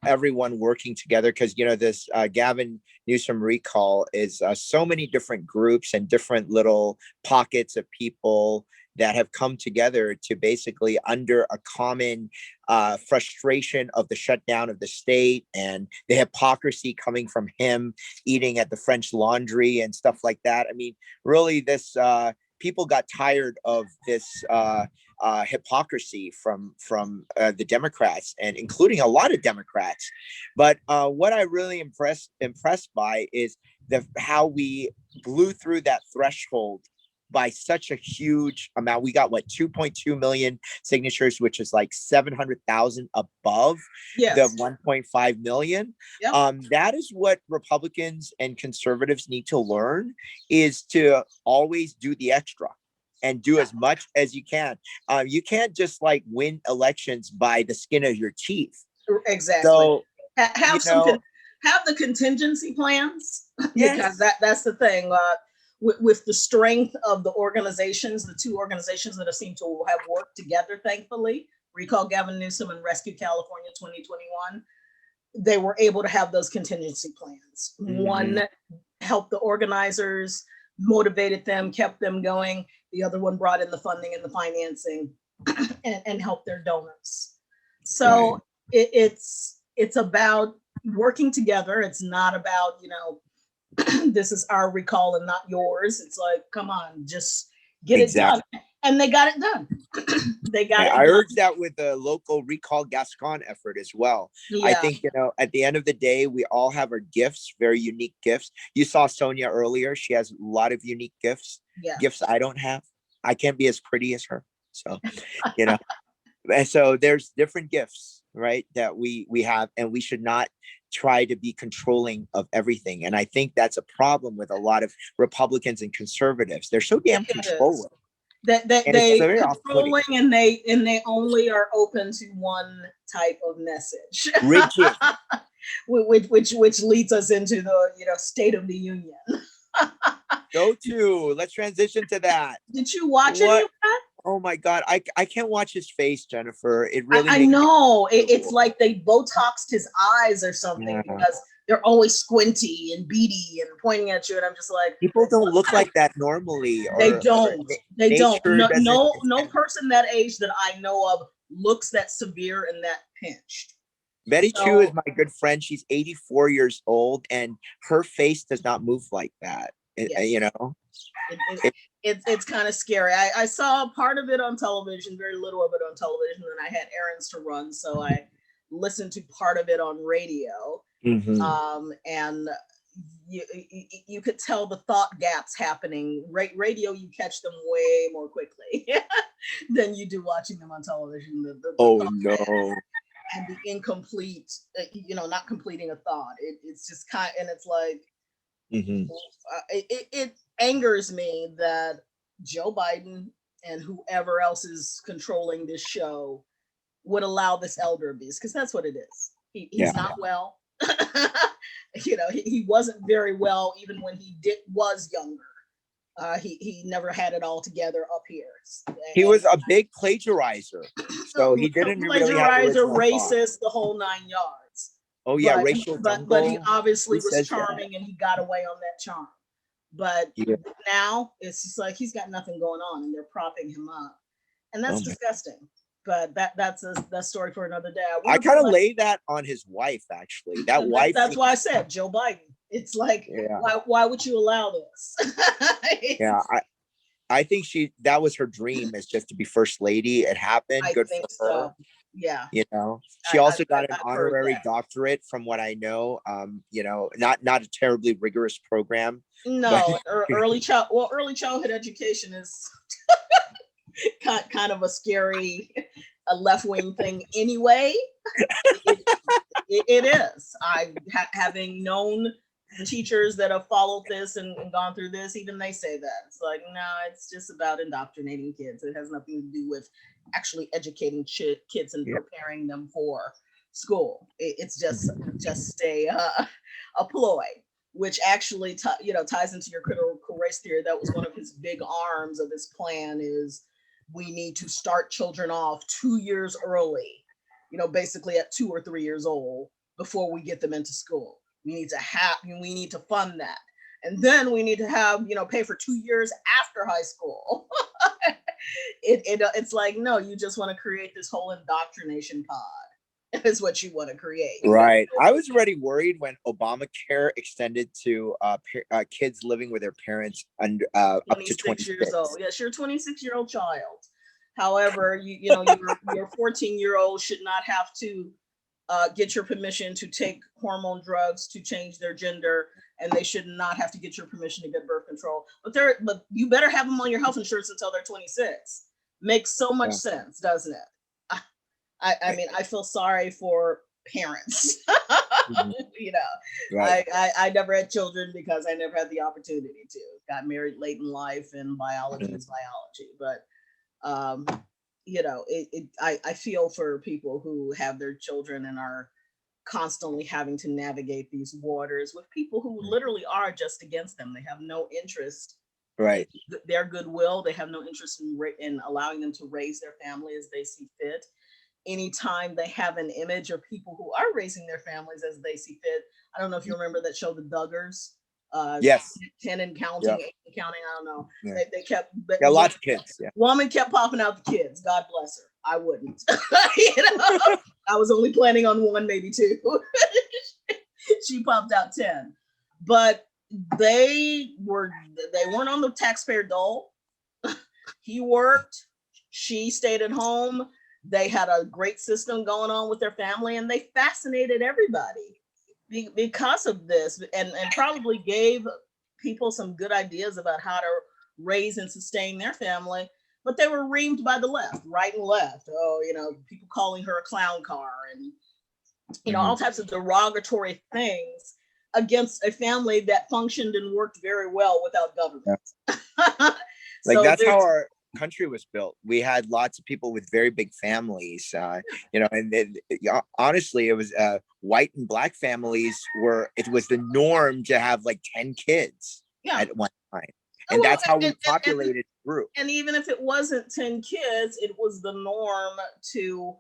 everyone working together, because this Gavin Newsom recall is so many different groups and different little pockets of people that have come together to basically under a common frustration of the shutdown of the state and the hypocrisy coming from him eating at the French Laundry and stuff like that. I mean, really, this people got tired of this hypocrisy from the Democrats, and including a lot of Democrats. But what I really impressed by is how we blew through that threshold by such a huge amount. We got 2.2 million signatures, which is like 700,000 above the 1.5 million. Yep. That is what Republicans and conservatives need to learn, is to always do the extra and do as much as you can. You can't just like win elections by the skin of your teeth.
Exactly. So have the contingency plans, because that's the thing. With the strength of the organizations, the two organizations that have seemed to have worked together, thankfully, Recall Gavin Newsom and Rescue California 2021, they were able to have those contingency plans. Mm-hmm. One helped the organizers, motivated them, kept them going. The other one brought in the funding and the financing and helped their donors. So it's about working together. It's not about, this is our recall and not yours. It's like, come on, just get it done. And they got it done. I
urge that with the local Recall Gascon effort as well. Yeah. I think, at the end of the day, we all have our gifts, very unique gifts. You saw Sonya earlier. She has a lot of unique gifts, gifts I don't have. I can't be as pretty as her. So, and so there's different gifts, right, that we have, and we should not try to be controlling of everything. And I think that's a problem with a lot of Republicans and conservatives. They're so damn controlling.
They controlling, and they only are open to one type of message.
Rigid.
which leads us into the State of the Union.
Let's transition to that.
Did you watch any of that?
Oh my God, I can't watch his face, Jennifer. It really
I know. It's like they Botoxed his eyes or something, because they're always squinty and beady and pointing at you, and I'm just like,
people don't look like that normally.
They don't. No person that age that I know of looks that severe and that pinched.
Betty Chu is my good friend. She's 84 years old, and her face does not move like that.
It's kind of scary. I saw part of it on television, very little of it on television, and I had errands to run, so I listened to part of it on radio. Mm-hmm. And you could tell the thought gaps happening. Radio, you catch them way more quickly than you do watching them on television. And the incomplete, not completing a thought. It's just and it's like, it angers me that Joe Biden and whoever else is controlling this show would allow this elder abuse, because that's what it is. He's not well. He wasn't very well even when he was younger. He never had it all together up here.
He was a big plagiarizer, so he didn't really have
plagiarizer,
original thought.
racist, the whole 9 yards.
Oh yeah,
but,
racial
but he
jungle.
obviously
Who
was
says
charming, and he got away on that charm. But
Yeah.
now it's just like he's got nothing going on, and they're propping him up, and that's
Oh my-
disgusting. But that's a story for another day.
I kind of lay that on his wife, actually. That wife.
That's why I said Joe Biden. It's like,
Yeah.
why would you allow this?
Yeah, I think that was her dream, is just to be first lady. It happened.
I
Good
think
for her.
so. Yeah.
You know, she also got an
I've heard
honorary
that.
doctorate, from what I know. You know, not a terribly rigorous program.
No, early childhood education is kind of a scary, a left-wing thing anyway. It is. Having known the teachers that have followed this and gone through this, even they say that. It's like, no, it's just about indoctrinating kids. It has nothing to do with actually educating kids and preparing them for school. It's just a ploy, which actually ties into your critical race theory. That was one of his big arms of his plan, is we need to start children off 2 years early, basically at 2 or 3 years old, before we get them into school. We need to fund that. And then we need to have, pay for 2 years after high school. It's like, no, you just want to create this whole indoctrination pod. Is what you want to create.
Right. I was already worried when Obamacare extended to kids living with their parents under up to 26
years old. Yes, you're a 26-year-old child. However, your 14-year-old should not have to get your permission to take hormone drugs to change their gender, and they should not have to get your permission to get birth control. But you better have them on your health insurance until they're 26. Makes so much sense, doesn't it? I mean, I feel sorry for parents. Right. I never had children because I never had the opportunity to. Got married late in life, and biology is biology. But I feel for people who have their children and are constantly having to navigate these waters with people who literally are just against them. They have no interest,
right?
In their goodwill. They have no interest in allowing them to raise their family as they see fit. Anytime they have an image of people who are raising their families as they see fit. I don't know if you remember that show, The Duggars.
Yes.
10 and counting, 8 and counting. I don't know.
Yeah.
They kept.
Lots of kids. Yeah.
Woman kept popping out the kids. God bless her. I wouldn't. I was only planning on 1, maybe 2. She popped out 10, but they weren't on the taxpayer dole. He worked. She stayed at home. They had a great system going on with their family, and they fascinated everybody because of this, and probably gave people some good ideas about how to raise and sustain their family. But they were reamed by the left, right and left. Oh, people calling her a clown car, and all types of derogatory things against a family that functioned and worked very well without government.
Yeah. That's how our country was built. We had lots of people with very big families, and honestly, it was white and black families it was the norm to have like 10 kids at one time. And that's how we populated grew.
And even if it wasn't 10 kids, it was the norm to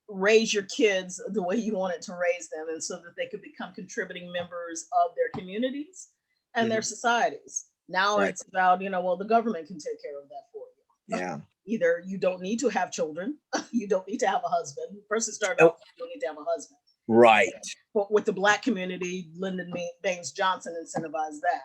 raise your kids the way you wanted to raise them, and so that they could become contributing members of their communities and their societies. Now it's about, the government can take care of that for you.
Yeah.
Either you don't need to have children, you don't need to have a husband. First it started off, you don't need to have a husband.
Right.
But with the Black community, Lyndon Baines Johnson incentivized that.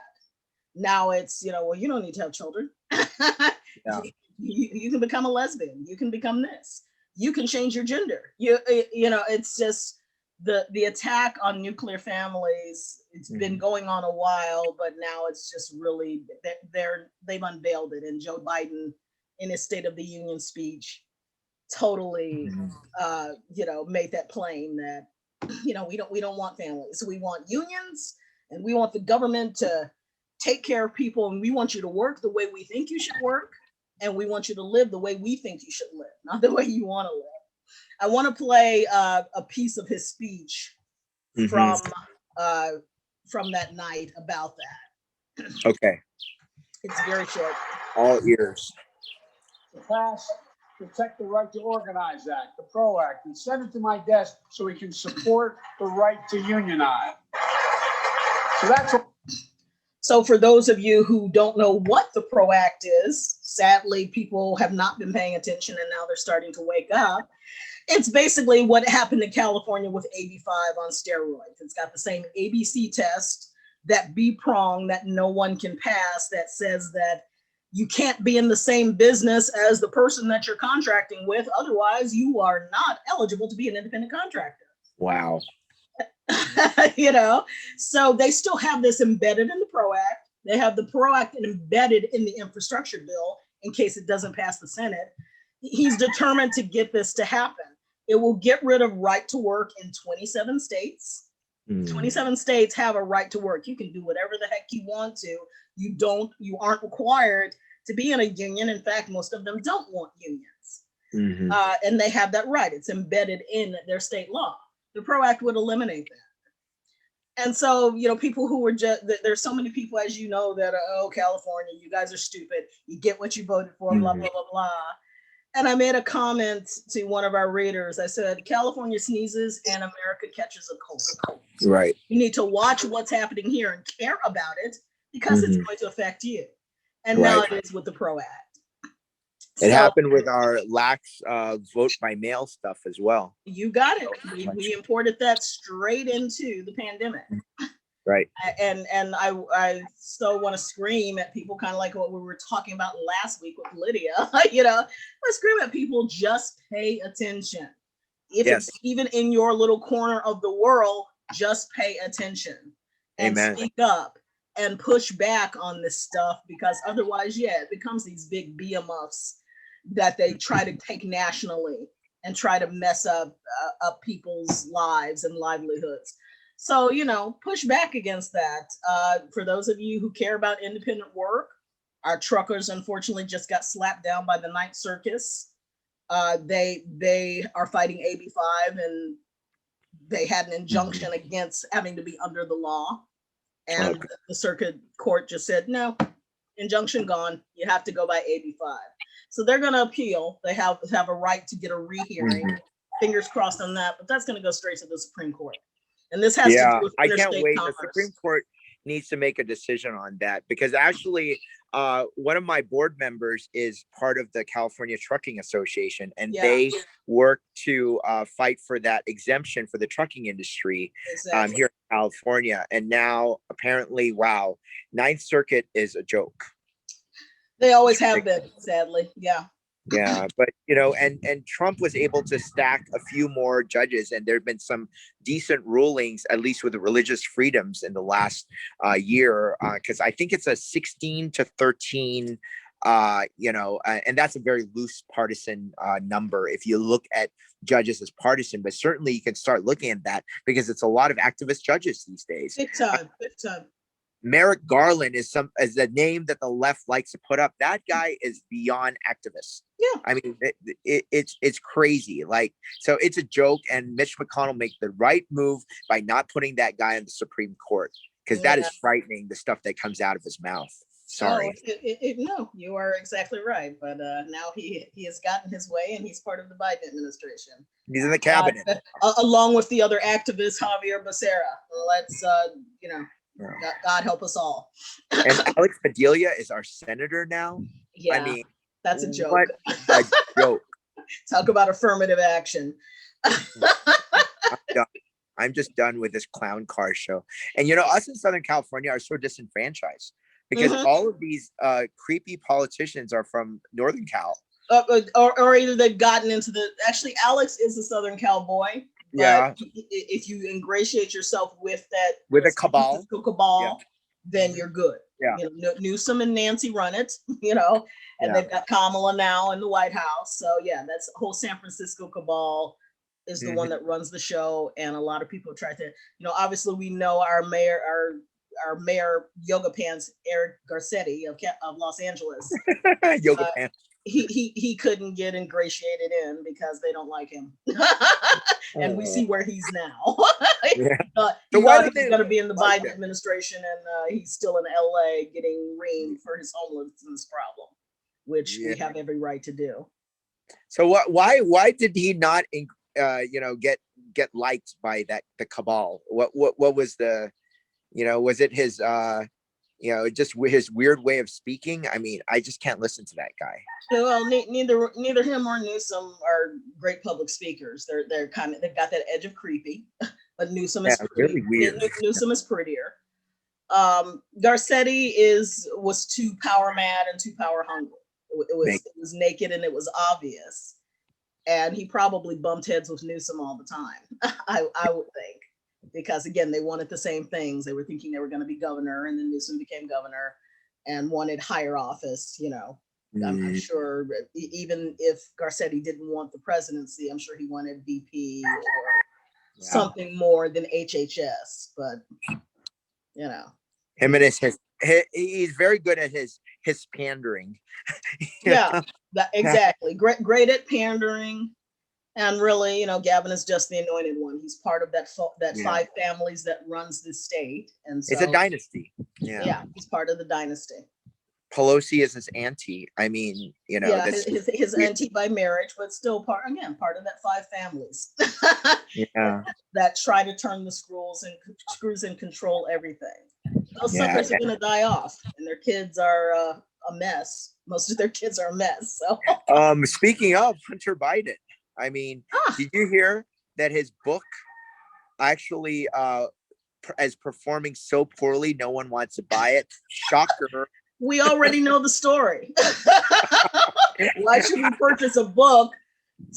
Now it's, you don't need to have children.
Yeah.
You can become a lesbian. You can become this. You can change your gender. It's just the attack on nuclear families. It's been going on a while, but now it's just really they've unveiled it. And Joe Biden, in his State of the Union speech, totally made that plain that we don't want families. We want unions, and we want the government to take care of people, and we want you to work the way we think you should work, and we want you to live the way we think you should live, not the way you want to live. I want to play a piece of his speech from that night about that.
Okay.
It's very short.
All ears.
To pass Protect the Right to Organize Act, the PRO Act, and send it to my desk so we can support the right to unionize. So that's what.
So for those of you who don't know what the PRO Act is, sadly, people have not been paying attention and now they're starting to wake up. It's basically what happened in California with AB5 on steroids. It's got the same ABC test, that B prong that no one can pass, that says that you can't be in the same business as the person that you're contracting with. Otherwise, you are not eligible to be an independent contractor.
Wow.
You know, so they still have this embedded in the PRO Act. They have the PRO Act embedded in the infrastructure bill in case it doesn't pass the Senate. He's determined to get this to happen. It will get rid of right to work in 27 states. 27 states have a right to work. You can do whatever the heck you want to. You aren't required to be in a union. In fact, most of them don't want unions. And they have that right. It's embedded in their state law. The PRO Act would eliminate that. And so, you know, people who were there's so many people, as you know, that are, oh, California, you guys are stupid. You get what you voted for, blah, blah, blah, blah. And I made a comment to one of our readers. I said, California sneezes and America catches a cold.
Right.
You need to watch what's happening here and care about it because it's going to affect you. And now it is with the PRO Act.
It happened with our lax vote by mail stuff as well.
You got it. We imported that straight into the pandemic.
Right.
And I still want to scream at people, kind of like what we were talking about last week with Lydia. You know, I scream at people, just pay attention. If it's even in your little corner of the world, just pay attention and speak up and push back on this stuff, because otherwise, it becomes these big behemoths that they try to take nationally and try to mess up people's lives and livelihoods. So, you know, push back against that. For those of you who care about independent work, our truckers unfortunately just got slapped down by the Ninth Circus. They are fighting AB5, and they had an injunction against having to be under the law. And the circuit court just said, no, injunction gone. You have to go by AB5. So they're going to appeal. They have a right to get a rehearing. Fingers crossed on that, but that's going to go straight to the Supreme Court. And this has to do with
I can't wait.
commerce.
The Supreme Court needs to make a decision on that, because actually one of my board members is part of the California Trucking Association, and they work to fight for that exemption for the trucking industry here in California. And now apparently, wow, Ninth Circuit is a joke.
They always have been, sadly. Yeah.
Yeah, but you know, and Trump was able to stack a few more judges, and there have been some decent rulings, at least with the religious freedoms in the last year, because I think it's a 16-13, you know, and that's a very loose partisan number if you look at judges as partisan, but certainly you can start looking at that because it's a lot of activist judges these days.
Big time, big time.
Merrick Garland is the name that the left likes to put up. That guy is beyond activist.
Yeah.
I mean, it's crazy. Like, so it's a joke, and Mitch McConnell makes the right move by not putting that guy on the Supreme Court, because that is frightening, the stuff that comes out of his mouth. Sorry.
No, you are exactly right. But now he has gotten his way, and he's part of the Biden administration.
He's in the cabinet.
Along with the other activist, Javier Becerra. Let's, you know, God help us all.
And Alex Padilla is our senator now.
Yeah,
I mean,
that's a joke.
What a joke.
Talk about affirmative action.
I'm just done with this clown car show. And you know, us in Southern California are so disenfranchised because all of these creepy politicians are from Northern Cal.
Or either they've gotten into actually, Alex is a Southern Cal boy. But if you ingratiate yourself with
a cabal,
then you're good.
Yeah.
You know, Newsom and Nancy run it, you know, and they've got Kamala now in the White House. So that's the whole San Francisco cabal is the one that runs the show. And a lot of people try to, you know, obviously we know our mayor Yoga Pants, Eric Garcetti of Los Angeles.
Yoga Pants.
he couldn't get ingratiated in because they don't like him. And we see where he's now.
Yeah.
He
So why
thought
don't
he was
they
going to be in the
like
Biden
him?
administration, and he's still in LA getting reamed for his homelessness problem, which we have every right to do.
So why did he not get liked by the cabal? What was the, was it his just his weird way of speaking? I mean, I just can't listen to that guy.
Well, neither him or Newsom are great public speakers. They've got that edge of creepy, but Newsom is
really weird.
Newsom is prettier. Garcetti was too power mad and too power hungry. It was naked and it was obvious, and he probably bumped heads with Newsom all the time. I would think, because again, they wanted the same things. They were thinking they were going to be governor, and then Newsom became governor and wanted higher office. I'm sure even if Garcetti didn't want the presidency, I'm sure he wanted VP or something more than HHS. But
him and he's very good at his pandering.
Exactly. Great at pandering. And really, Gavin is just the anointed one. He's part of that 5 families that runs the state, and so
it's a dynasty.
Yeah, he's part of the dynasty.
Pelosi is his auntie. I mean,
his auntie by marriage, but still part of that 5 families. That try to turn the screws and control everything. Those suckers are gonna die off, and their kids are a mess. Most of their kids are a mess. So,
speaking of Hunter Biden, I mean, did you hear that his book actually is performing so poorly no one wants to buy it? Shocker.
We already know the story. Why should we purchase a book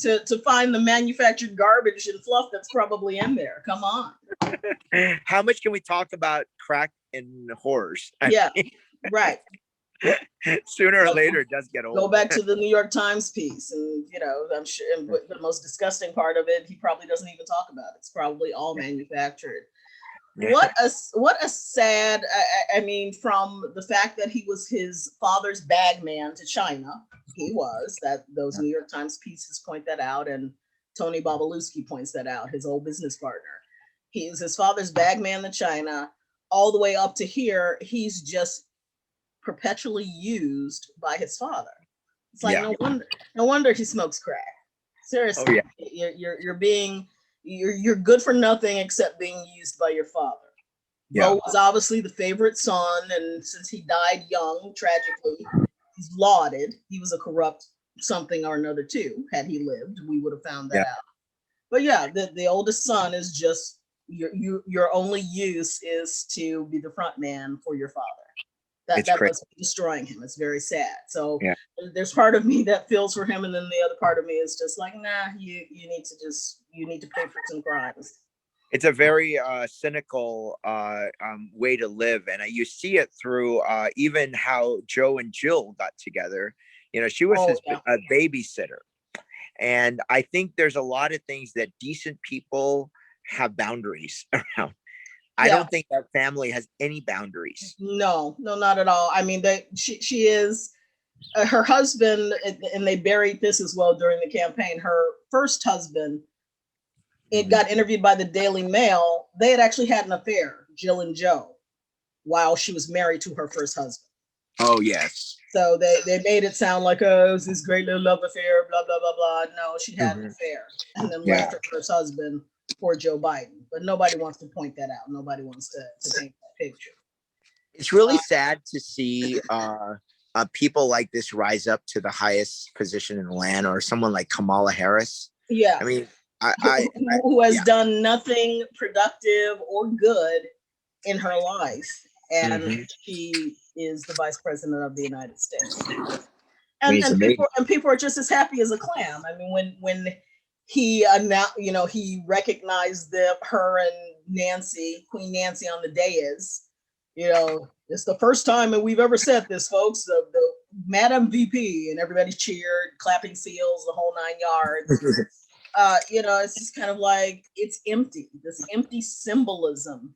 to find the manufactured garbage and fluff that's probably in there? Come on.
How much can we talk about crack and horrors?
Right.
Sooner or later, it does get old.
Go back to the New York Times piece, and I'm sure the most disgusting part of it, he probably doesn't even talk about. It's probably all manufactured. What a sad. I mean, from the fact that he was his father's bag man to China, those New York Times pieces point that out, and Tony Babaluski points that out. His old business partner. He was his father's bag man to China, all the way up to here. He's just perpetually used by his father. It's like no wonder he smokes crack. Seriously, you're good for nothing except being used by your father. Bo was obviously the favorite son, and since he died young, tragically, he's lauded. He was a corrupt something or another too. Had he lived, we would have found that out. But the oldest son is just your only use is to be the front man for your father. That must be destroying him. It's very sad. So there's part of me that feels for him, and then the other part of me is just like, nah, you need to pay for some crimes.
It's a very cynical way to live, and you see it through even how Joe and Jill got together. She was his babysitter, and I think there's a lot of things that decent people have boundaries around. I don't think that family has any boundaries. No,
not at all. I mean, she is her husband, and they buried this as well during the campaign. Her first husband, it got interviewed by the Daily Mail. They had actually had an affair, Jill and Joe, while she was married to her first husband.
Oh, yes.
So they made it sound like, it was this great little love affair, blah, blah, blah, blah. No, she had an affair, and then left her first husband for Joe Biden. But nobody wants to point that out. Nobody wants to paint that picture.
It's really sad to see people like this rise up to the highest position in the land, or someone like Kamala Harris.
Yeah.
I mean,
who has done nothing productive or good in her life. And she is the vice president of the United States. And people are just as happy as a clam. I mean, when he announced, he recognized her and Queen Nancy on the dais. It's the first time that we've ever said this, folks. The Madam VP, and everybody cheered, clapping seals, the whole 9 yards. It's just kind of like, it's empty. This empty symbolism,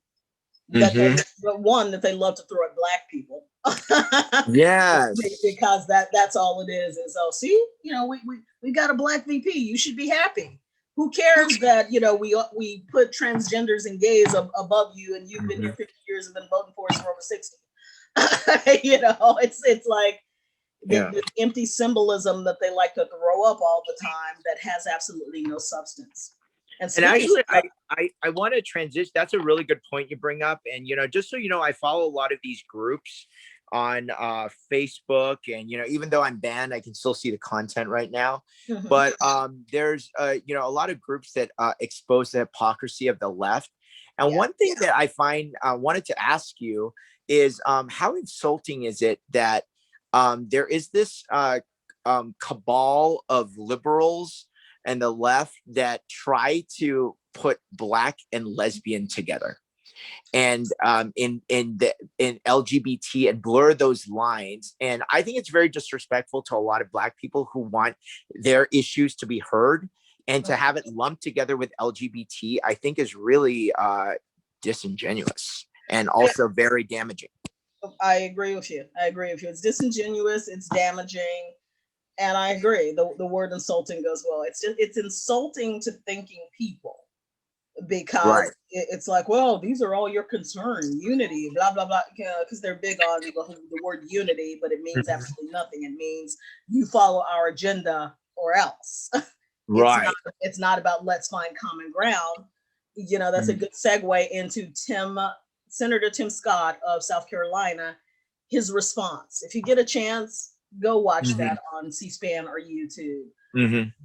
that
Mhm.
but one that they love to throw at Black people.
Yes.
Because that's all it is. And so, see, you know, we got a Black VP. You should be happy. Who cares that, you know, we put transgenders and gays above you, and you've been here 50 years and been voting for us for over 60. You know, it's like the empty symbolism that they like to throw up all the time that has absolutely no substance.
And actually, I want to transition. That's a really good point you bring up. And, you know, just so you know, I follow a lot of these groups on Facebook, and, you know, even though I'm banned, I can still see the content right now.
Mhm.
But there's, you know, a lot of groups that expose the hypocrisy of the left. And one thing that I find wanted to ask you is how insulting is it that there is this cabal of liberals and the left that try to put Black and lesbian together, and in LGBT, and blur those lines. And I think it's very disrespectful to a lot of Black people who want their issues to be heard, and to have it lumped together with LGBT, I think is really disingenuous and also very damaging.
I agree with you. It's disingenuous. It's damaging. And I agree. The word insulting goes well. It's insulting to thinking people, because it's like, well, these are all your concern, unity, blah blah blah, because they're big on the word unity, but it means absolutely nothing. It means you follow our agenda or else. It's not about let's find common ground. You know, that's a good segue into Senator Tim Scott of South Carolina, his response. If you get a chance, go watch that on C-SPAN or YouTube.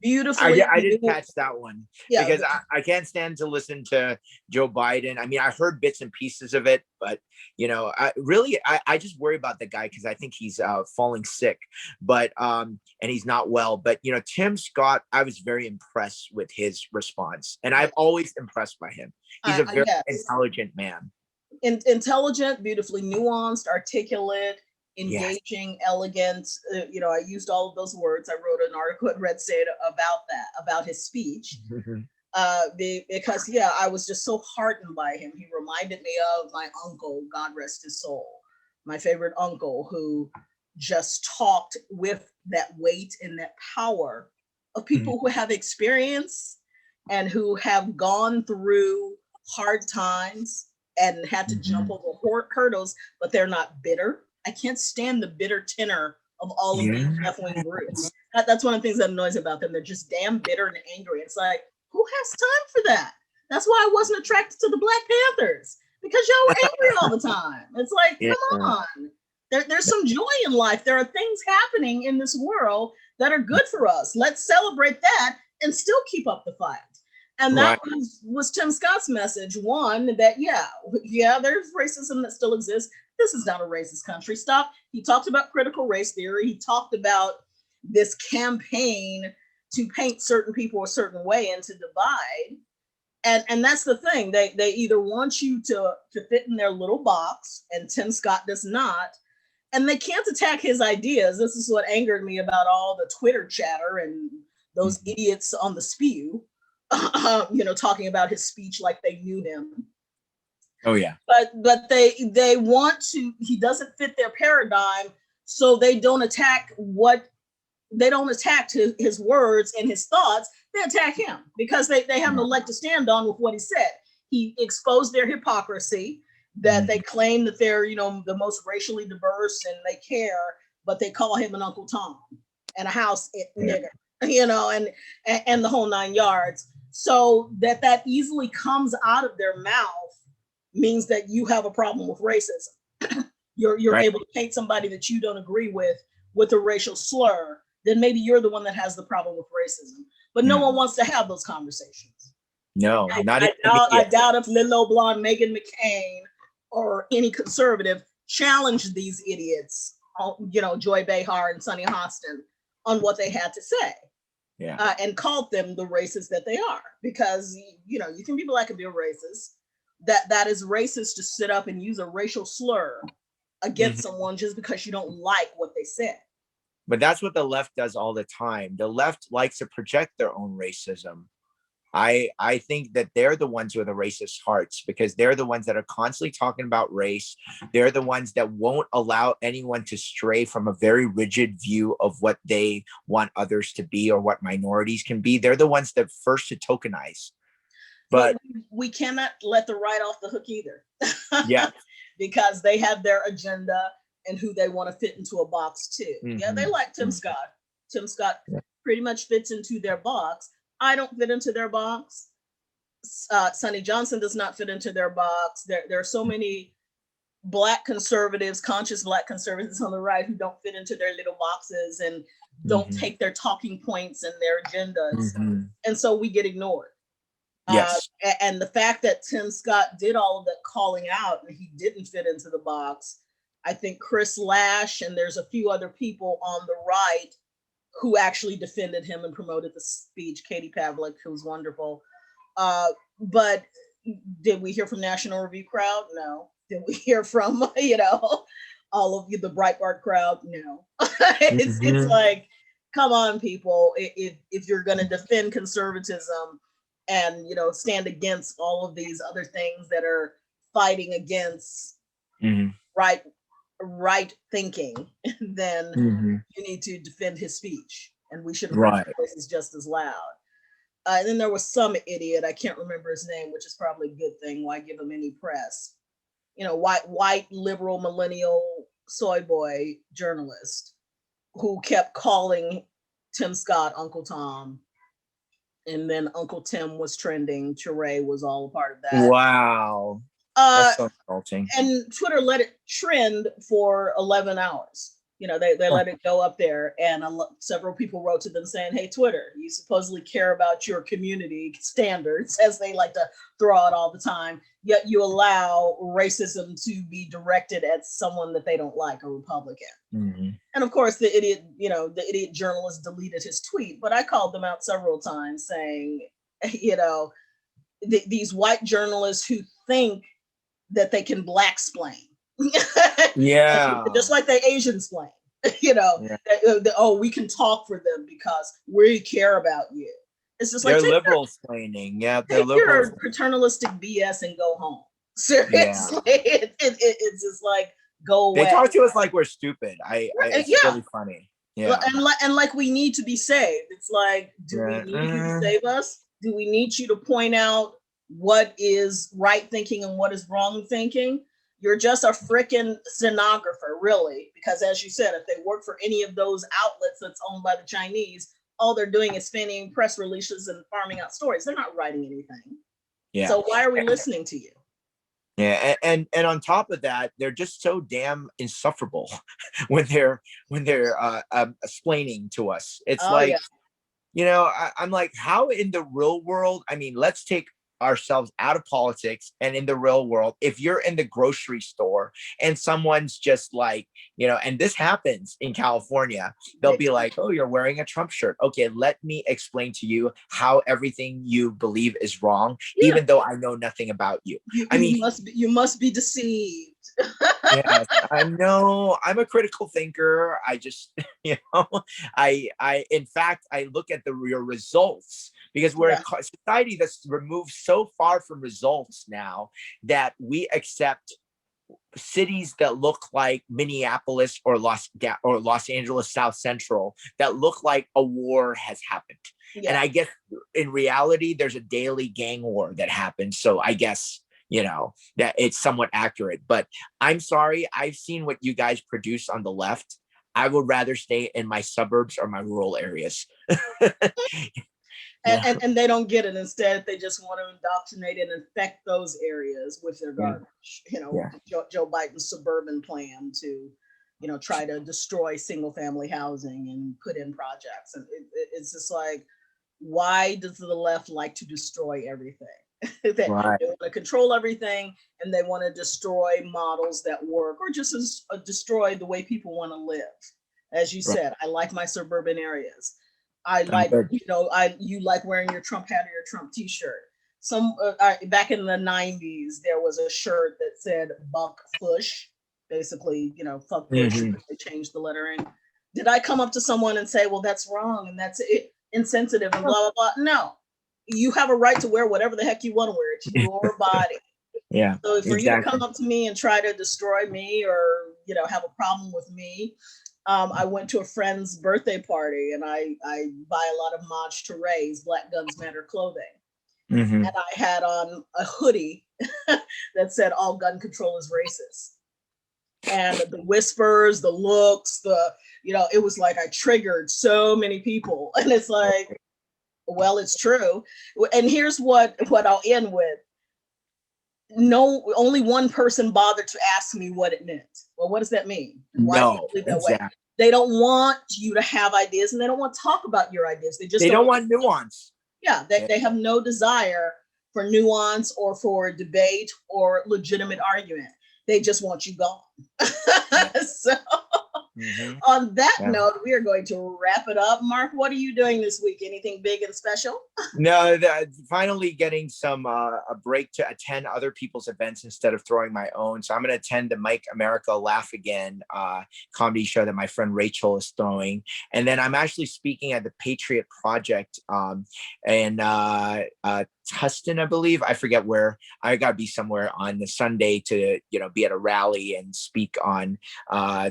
Beautifully.
I didn't catch that one because I can't stand to listen to Joe Biden. I mean, I heard bits and pieces of it, but, you know, I just worry about the guy because I think he's falling sick, but and he's not well. But, you know, Tim Scott, I was very impressed with his response, and I'm always impressed by him. He's a very intelligent man.
Intelligent, beautifully nuanced, articulate, engaging, elegant. You know, I used all of those words. I wrote an article at Red State about his speech. Because I was just so heartened by him. He reminded me of my uncle, God rest his soul, my favorite uncle, who just talked with that weight and that power of people who have experience and who have gone through hard times and had to jump over hurdles, but they're not bitter. I can't stand the bitter tenor of all of these left-wing groups. That's one of the things that annoys about them. They're just damn bitter and angry. It's like, who has time for that? That's why I wasn't attracted to the Black Panthers, because y'all were angry all the time. It's like, come on. There's some joy in life. There are things happening in this world that are good for us. Let's celebrate that and still keep up the fight. And that was Tim Scott's message. One, that there's racism that still exists. This is not a racist country. Stop. He talked about critical race theory. He talked about this campaign to paint certain people a certain way and to divide. And that's the thing. They either want you to fit in their little box, and Tim Scott does not, and they can't attack his ideas. This is what angered me about all the Twitter chatter and those idiots on the spew, you know, talking about his speech like they knew him.
Oh yeah.
But they want to, he doesn't fit their paradigm, so they don't attack his words and his thoughts. They attack him because they have no leg to stand on with what he said. He exposed their hypocrisy, that they claim that they're, you know, the most racially diverse and they care, but they call him an Uncle Tom and a house nigger, you know, and the whole 9 yards. So that easily comes out of their mouth means that you have a problem with racism. You're able to paint somebody that you don't agree with a racial slur, then maybe you're the one that has the problem with racism. But no one wants to have those conversations.
No,
I doubt if Lil Blonde, Meghan McCain, or any conservative challenged these idiots, you know, Joy Behar and Sonny Hostin, on what they had to say. And called them the racists that they are. Because, you know, you can be Black and be a racist. That is racist to sit up and use a racial slur against someone just because you don't like what they said.
But that's what the left does all the time. The left likes to project their own racism I think that they're the ones with the racist hearts, because they're the ones that are constantly talking about race. They're the ones that won't allow anyone to stray from a very rigid view of what they want others to be or what minorities can be. They're the ones that first to tokenize. But
we cannot let the right off the hook either.
Yeah.
Because they have their agenda and who they want to fit into a box too.
Mm-hmm.
Yeah, they like Tim Scott. Tim Scott pretty much fits into their box. I don't fit into their box. Sonny Johnson does not fit into their box. There are so many Black conservatives, conscious Black conservatives on the right who don't fit into their little boxes and don't take their talking points and their agendas. And so we get ignored.
Yes.
And the fact that Tim Scott did all of that calling out and he didn't fit into the box, I think Chris Lash and there's a few other people on the right who actually defended him and promoted the speech. Katie Pavlik, who was wonderful. But did we hear from National Review crowd? No. Did we hear from, all of the Breitbart crowd? No. It's like, come on, people. If you're going to defend conservatism and, stand against all of these other things that are fighting against right thinking, then you need to defend his speech, and we should raise voices just as loud. And then there was some idiot, I can't remember his name, which is probably a good thing. Why give him any press? White liberal millennial soy boy journalist who kept calling Tim Scott Uncle Tom. And then Uncle Tim was trending. Chiray was all a part of that.
Wow. That's so insulting.
And Twitter let it trend for 11 hours. They let it go up there. And several people wrote to them saying, hey, Twitter, you supposedly care about your community standards, as they like to throw out all the time, yet you allow racism to be directed at someone that they don't like, a Republican. And of course, the idiot journalist deleted his tweet, but I called them out several times saying, these white journalists who think that they can black-splain.
Yeah.
Just like they Asian-splain. We can talk for them because we care about you. It's just
they're
like
liberal-splaining. Yeah, they're
take your
liberal.
paternalistic BS and go home. Seriously, it's just like, go away.
They talk to us like we're stupid. It's really funny. Yeah.
And like we need to be saved. It's like, do we need you to save us? Do we need you to point out what is right thinking and what is wrong thinking? You're just a freaking stenographer, really, because as you said, if they work for any of those outlets that's owned by the Chinese, all they're doing is fanning press releases and farming out stories. They're not writing anything. Yeah. So why are we listening to you?
Yeah, and on top of that, they're just so damn insufferable when they're explaining to us. It's I'm like, how in the real world? I mean, let's take ourselves out of politics and in the real world. If you're in the grocery store and someone's just like, and this happens in California, they'll be like, oh, you're wearing a Trump shirt. Okay, let me explain to you how everything you believe is wrong, even though I know nothing about you.
You must be deceived.
Yes, I know. I'm a critical thinker. I just, I in fact, I look at your results, because we're a society that's removed so far from results now that we accept cities that look like Minneapolis or Los Angeles South Central that look like a war has happened. Yeah. And I guess in reality, there's a daily gang war that happens. So I guess, that it's somewhat accurate. But I'm sorry, I've seen what you guys produce on the left. I would rather stay in my suburbs or my rural areas.
And they don't get it. Instead, they just want to indoctrinate and infect those areas with their garbage. Joe Biden's suburban plan to, try to destroy single family housing and put in projects. And it's just like, why does the left like to destroy everything? They want to control everything, and they want to destroy models that work, or just destroy the way people want to live. As you said, I like my suburban areas. I like, you like wearing your Trump hat or your Trump t-shirt. Back in the 90s, there was a shirt that said "Buck Push," basically, fuck Bush. They changed the lettering. Did I come up to someone and say, well, that's wrong and that's insensitive and blah, blah, blah? No. you have a right to wear whatever the heck you want to wear. It's your body.
Yeah.
So for you to
exactly.
come up to me and try to destroy me or, have a problem with me, I went to a friend's birthday party and I buy a lot of Maj Touré's Black Guns Matter clothing.
Mhm.
And I had on a hoodie that said all gun control is racist. And the whispers, the looks, it was like I triggered so many people. And it's like, well, it's true. And here's what I'll end with. No, only one person bothered to ask me what it meant. Well, what does that mean? Why do you believe that way? They don't want you to have ideas and they don't want to talk about your ideas. They
don't want nuance.
Yeah, they have no desire for nuance or for debate or legitimate argument. They just want you gone. So on that note, we are going to wrap it up. Marc, what are you doing this week? Anything big and special?
No, finally getting some a break to attend other people's events instead of throwing my own. So I'm going to attend the Make America Laugh Again comedy show that my friend Rachel is throwing. And then I'm actually speaking at the Patriot Project in Tustin, I believe. I forget where. I got to be somewhere on the Sunday to, be at a rally and speak on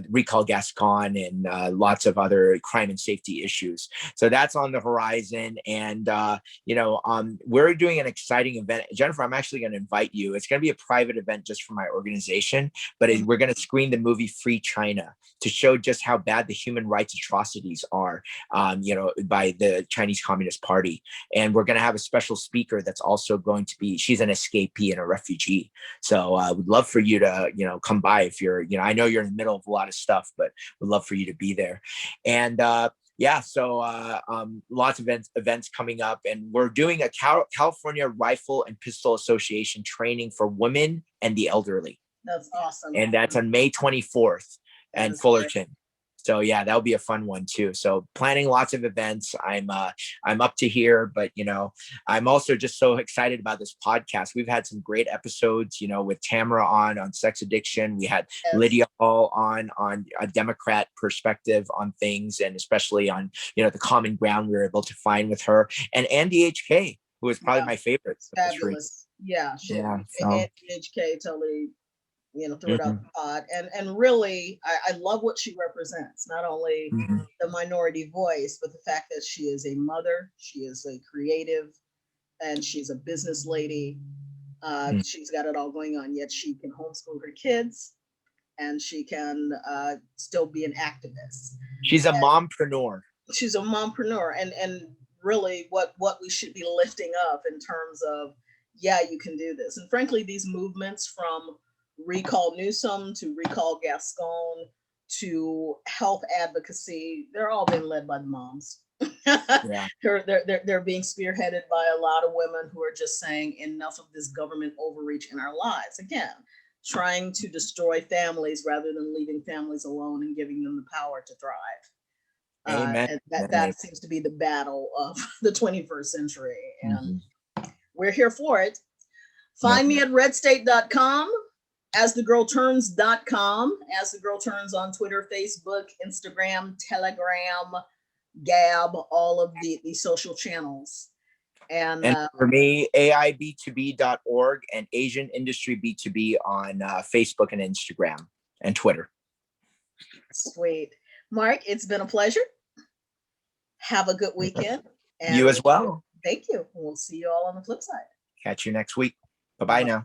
Recall Gascon and lots of other crime and safety issues. So that's on the horizon. And, we're doing an exciting event. Jennifer, I'm actually going to invite you. It's going to be a private event just for my organization, but we're going to screen the movie Free China to show just how bad the human rights atrocities are, by the Chinese Communist Party. And we're going to have a special speaker that's also going to be, she's an escapee and a refugee. So I would love for you to, come by if you're, I know you're in the middle of a lot of stuff, but would love for you to be there. And so lots of events coming up, and we're doing a California Rifle and Pistol Association training for women and the elderly.
That's awesome.
And that's on May 24th in Fullerton. Great. So yeah, that'll be a fun one too. So planning lots of events. I'm up to here, but I'm also just so excited about this podcast. We've had some great episodes, with Tamara on sex addiction. We had Lydia Hall on a Democrat perspective on things, and especially on, the common ground we were able to find with her, and Andy HK, who is probably my favorite.
Fabulous. Yeah.
So.
HK totally, threw it out the pod. And really, I love what she represents, not only the minority voice, but the fact that she is a mother, she is a creative, and she's a business lady. She's got it all going on, yet she can homeschool her kids, and she can still be an activist.
She's a mompreneur.
She's a mompreneur, and really what we should be lifting up in terms of, you can do this. And frankly, these movements from Recall Newsom to Recall Gascon to health advocacy, they're all being led by the moms. Yeah. They're being spearheaded by a lot of women who are just saying enough of this government overreach in our lives. Again, trying to destroy families rather than leaving families alone and giving them the power to thrive.
Amen.
And that seems to be the battle of the 21st century. And we're here for it. Find me at redstate.com. AsTheGirlTurns.com, As the Girl Turns on Twitter, Facebook, Instagram, Telegram, Gab, all of the social channels. And
for me, AIB2B.org and Asian Industry B2B on Facebook and Instagram and Twitter.
Sweet. Marc, it's been a pleasure. Have a good weekend.
And you as well.
Thank you. We'll see you all on the flip side.
Catch you next week. Bye-bye now.